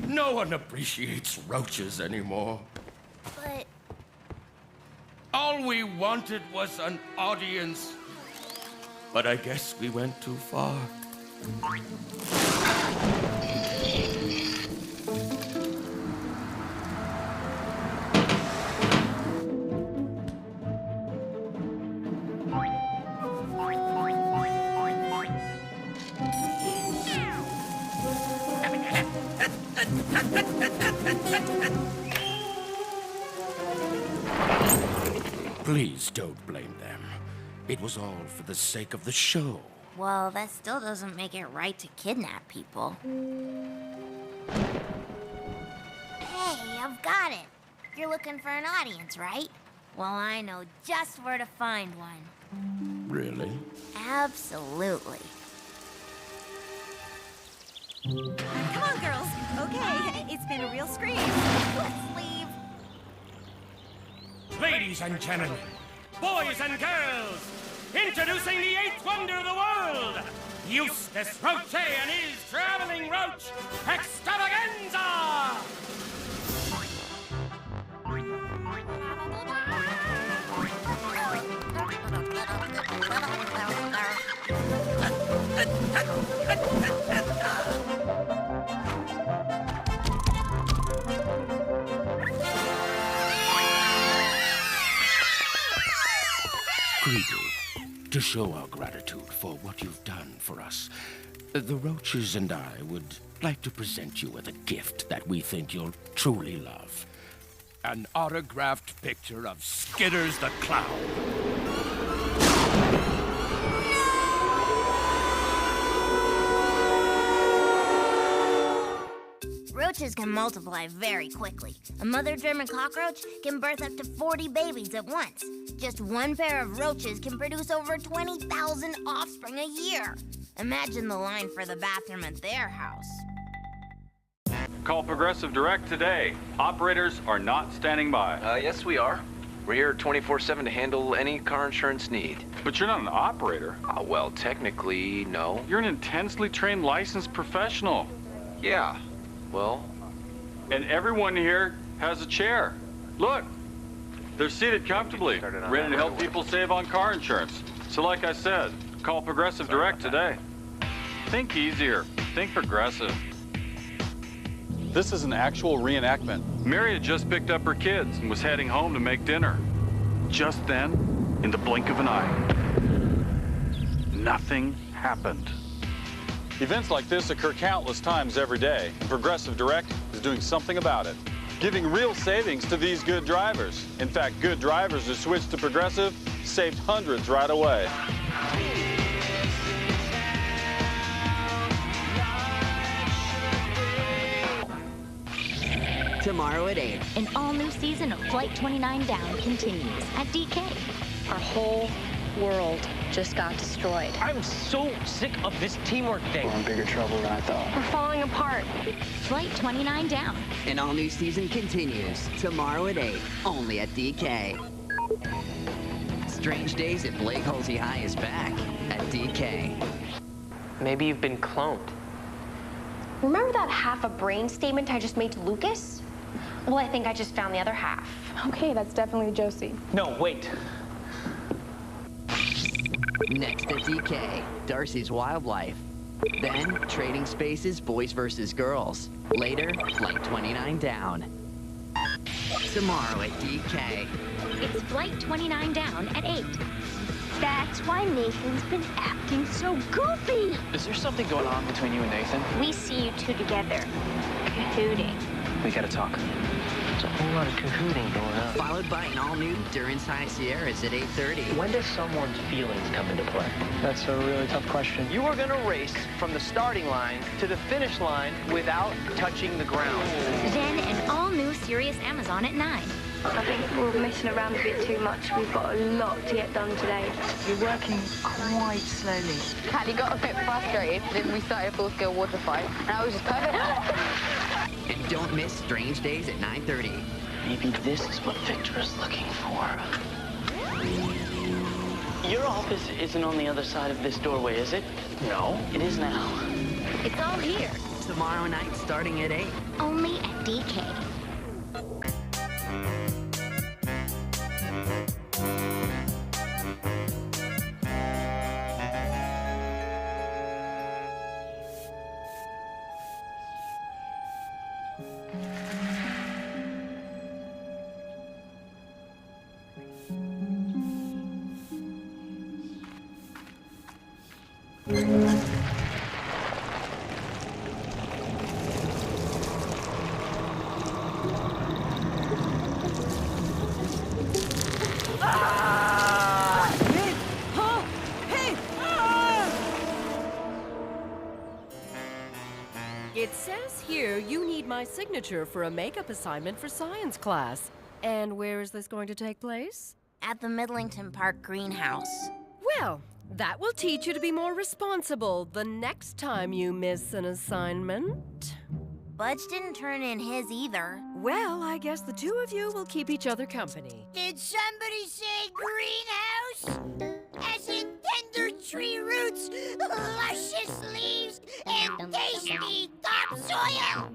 No one appreciates roaches anymore. But... All we wanted was an audience. But I guess we went too far. Please don't blame them. It was all for the sake of the show. Well, that still doesn't make it right to kidnap people. Hey, I've got it. You're looking for an audience, right? Well, I know just where to find one. Really? Absolutely. Come on, girls. Okay, it's been a real scream. Let's leave. Ladies and gentlemen, boys and girls, introducing the eighth wonder of the world, Eustace Roche and his traveling roach extravaganza! Creepie, to show our gratitude for what you've done for us, the Roaches and I would like to present you with a gift that we think you'll truly love. An autographed picture of Skitters the Clown. Roaches can multiply very quickly. A mother German cockroach can birth up to 40 babies at once. Just one pair of roaches can produce over 20,000 offspring a year. Imagine the line for the bathroom at their house. Call Progressive Direct today. Operators are not standing by. Yes, we are. We're here 24/7 to handle any car insurance need. But you're not an operator. Well, technically, no. You're an intensely trained licensed professional. Yeah, well... And everyone here has a chair. Look, they're seated comfortably, ready to help people save on car insurance. So like I said, call Progressive Direct today. Think easier. Think Progressive. This is an actual reenactment. Mary had just picked up her kids and was heading home to make dinner. Just then, in the blink of an eye, nothing happened. Events like this occur countless times every day, and Progressive Direct is doing something about it, giving real savings to these good drivers. In fact, good drivers who switched to Progressive saved hundreds right away. Tomorrow at 8. An all-new season of Flight 29 Down continues at DK. Our whole world just got destroyed. I'm so sick of this teamwork thing. We're in bigger trouble than I thought. We're falling apart. Flight 29 Down. An all-new season continues tomorrow at 8, only at DK. Strange Days at Blake Halsey High is back at DK. Maybe you've been cloned. Remember that half a brain statement I just made to Lucas? Well, I think I just found the other half. Okay, that's definitely Josie. No, wait. Next at DK, Darcy's Wildlife. Then, Trading Spaces Boys vs. Girls. Later, Flight 29 Down. Tomorrow at DK. It's Flight 29 Down at 8. That's why Nathan's been acting so goofy. Is there something going on between you and Nathan? We see you two together, cahooting. We gotta talk. There's a whole lot of cahooting going on. Followed by an all-new Durance High Sierras at 8:30. When does someone's feelings come into play? That's a really tough question. You are gonna race from the starting line to the finish line without touching the ground. Then an all-new Sirius Amazon at 9. I think we're messing around a bit too much. We've got a lot to get done today. You're working quite slowly. Callie got a bit frustrated, then we started a full-scale water fight, and I was just perfect. And don't miss Strange Days at 9:30. Maybe this is what Victor is looking for. Your office isn't on the other side of this doorway, is it? No, it is now. It's all here. Tomorrow night, starting at 8. Only at DK. It says here you need my signature for a makeup assignment for science class. And where is this going to take place? At the Midlington Park greenhouse. Well, that will teach you to be more responsible the next time you miss an assignment. Budge didn't turn in his either. Well, I guess the two of you will keep each other company. Did somebody say greenhouse? As in tender tree roots, luscious leaves, and tasty topsoil?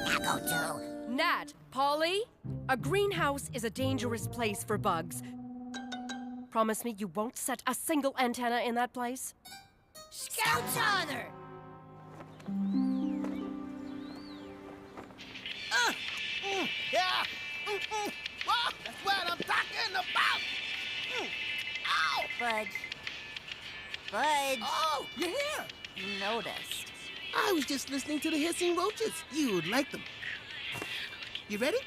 Nago-too. Nat, Polly, a greenhouse is a dangerous place for bugs. Promise me you won't set a single antenna in that place? Scout's honor! Yeah! Well, that's what I'm talking about! Ow! Budge. Budge. Oh, you're here! You noticed. I was just listening to the hissing roaches. You'd like them. You ready?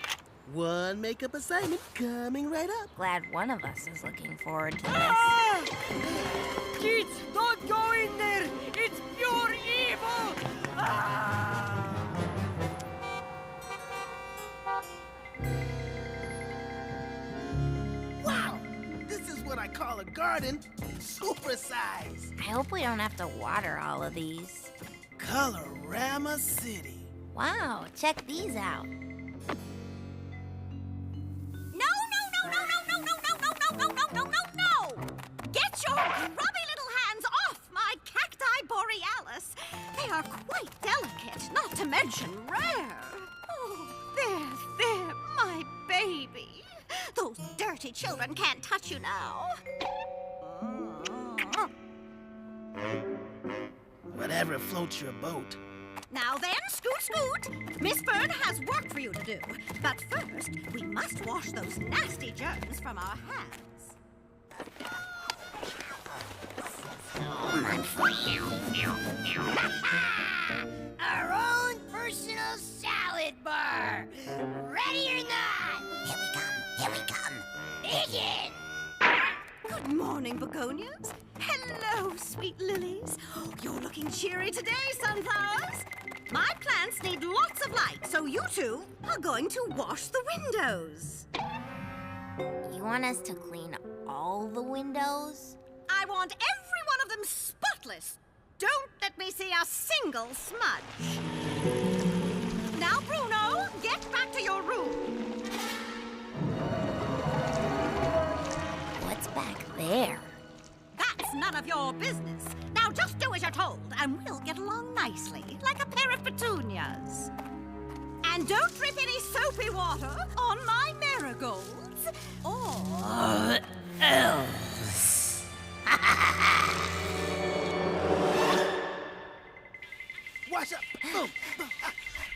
One makeup assignment coming right up. Glad one of us is looking forward to this. Ah! Kids, don't go in there! It's pure evil! Ah! Wow! This is what I call a garden super-size. I hope we don't have to water all of these. Colorama City. Wow, check these out. Get your grubby little hands off my cacti borealis. They are quite delicate, not to mention rare. Oh, there, my baby. Those dirty children can't touch you now. Whatever floats your boat. Now then, scoot. Miss Fern has work for you to do. But first, we must wash those nasty germs from our hands. Our own personal salad bar. Ready or not? Here we come. Begin. Good morning, begonias. Hello, sweet lilies. You're looking cheery today, sunflowers. My plants need lots of light, so you two are going to wash the windows. You want us to clean all the windows? I want every one of them spotless. Don't let me see a single smudge. Now, Bruno, get back to your room. What's back there? That's none of your business. Now just do as you're told, and we'll get along nicely, like a pair of petunias. And don't drip any soapy water on my marigolds, or else. Wash up. Boom.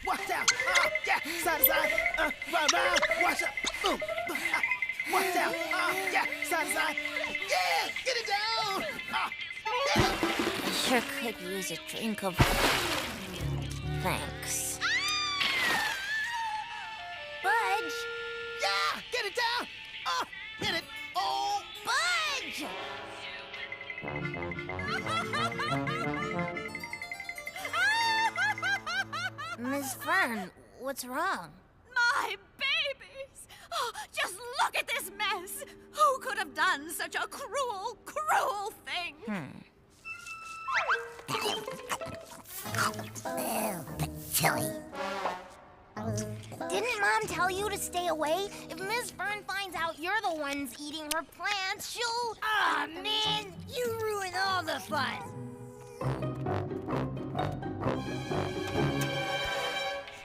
Wash down. Yeah. Side to side. Round. Wash up. Boom. Wash down. Yeah. Side to side. Yeah. Get it down. I sure could use a drink of... Thanks. Budge! Yeah. Get it down. Hit it. Oh. Budge! Miss Fern, what's wrong? my babies! Oh, just look at this mess! Who could have done such a cruel, cruel thing? Chili. Didn't Mom tell you to stay away? If Miss Fern finds out you're the ones eating her plants, she'll... Aw, man! You ruin all the fun!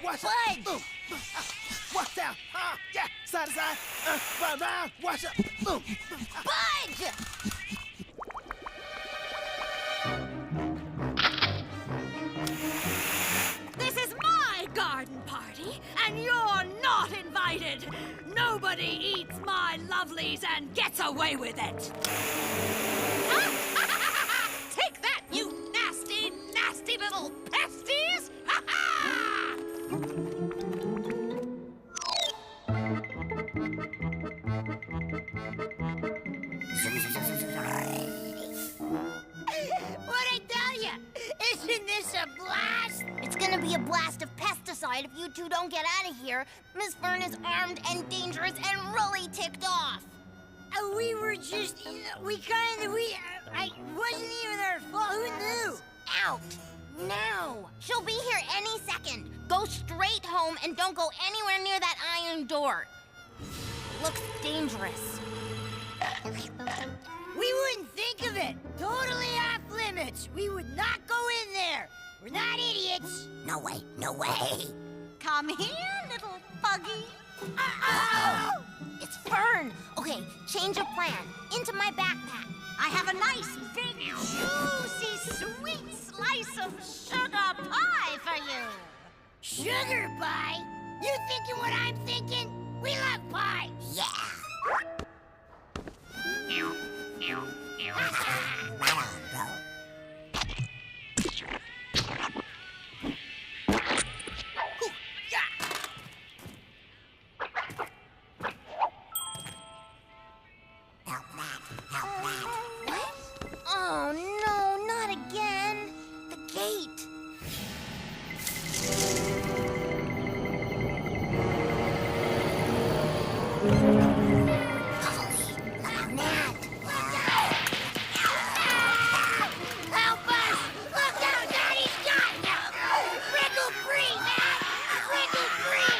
Watch Fudge! out! Watch out! Yeah! Side to side. Round, round. Watch out! Fudge! This is my garden party, and you're not invited. Nobody eats my lovelies and gets away with it. Take that, you nasty, nasty little pesties! What'd I tell ya? Isn't this a blast? It's gonna be a blast of pesticide if you two don't get out of here. Miss Fern is armed and dangerous and really ticked off. We were just... I wasn't even our fault. Who knew? Out! Now! She'll be here any second. Go straight home and don't go anywhere near that iron door. Looks dangerous. We wouldn't think of it. Totally off limits. We would not go in there. We're not idiots. No way, no way. Come here, little buggy. Uh-oh! It's Fern. Okay, change of plan. Into my backpack. I have a nice, big, juicy, sweet slice of sugar pie for you. Sugar pie? You thinking what I'm thinking? We love pie. Yeah. Oh no, not again. The gate. Help us! Look out, Daddy's got you! Wriggle free, man! Wriggle free!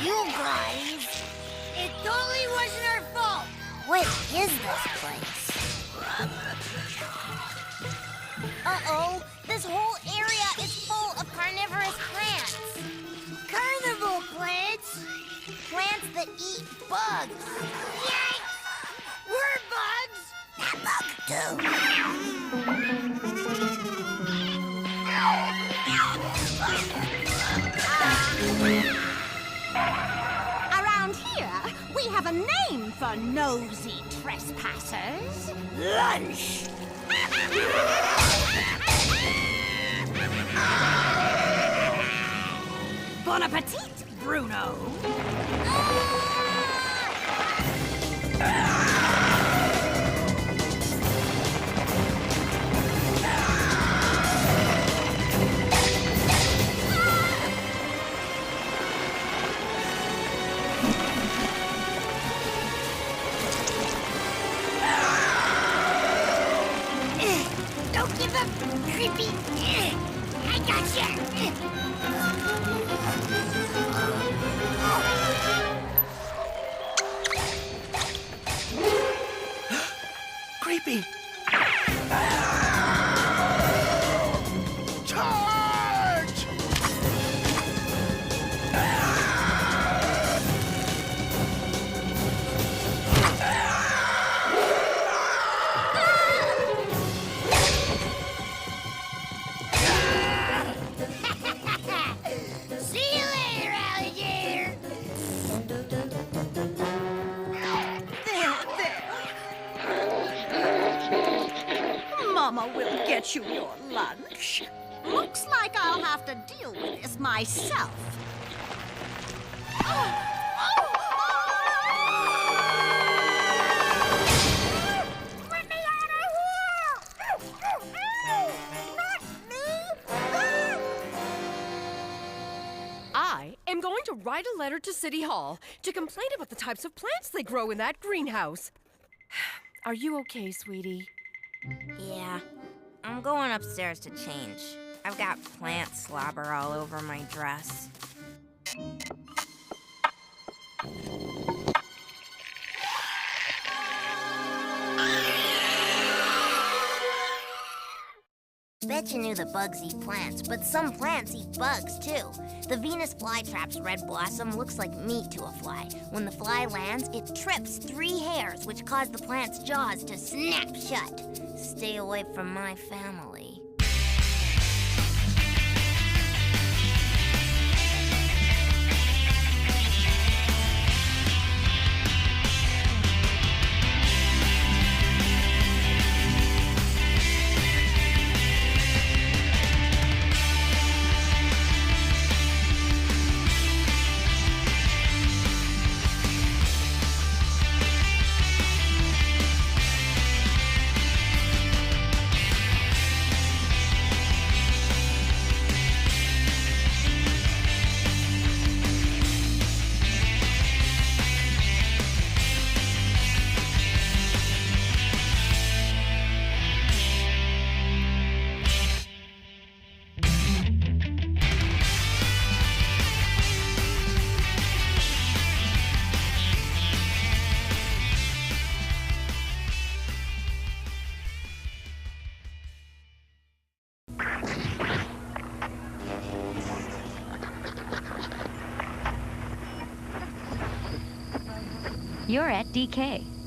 You guys. It totally wasn't our fault. What is this place? Uh-oh, this whole area is full of carnivorous plants. Carnival plants? Plants that eat bugs. Yikes! We're bugs! That bug too. Around here, we have a name for nosy trespassers. Lunch! Bon appetit, Bruno! Don't give up, creepy! I gotcha! Creepy! Charge! See you later, alligator! Mama will get you your lunch. Looks like I'll have to deal with this myself. Let me out of here! Not me! I am going to write a letter to City Hall to complain about the types of plants they grow in that greenhouse. Are you okay, sweetie? Yeah, I'm going upstairs to change. I've got plant slobber all over my dress. Bet you knew the bugs eat plants, but some plants eat bugs too. The Venus flytrap's red blossom looks like meat to a fly. When the fly lands, it trips 3 hairs, which cause the plant's jaws to snap shut. Stay away from my family. You're at DK.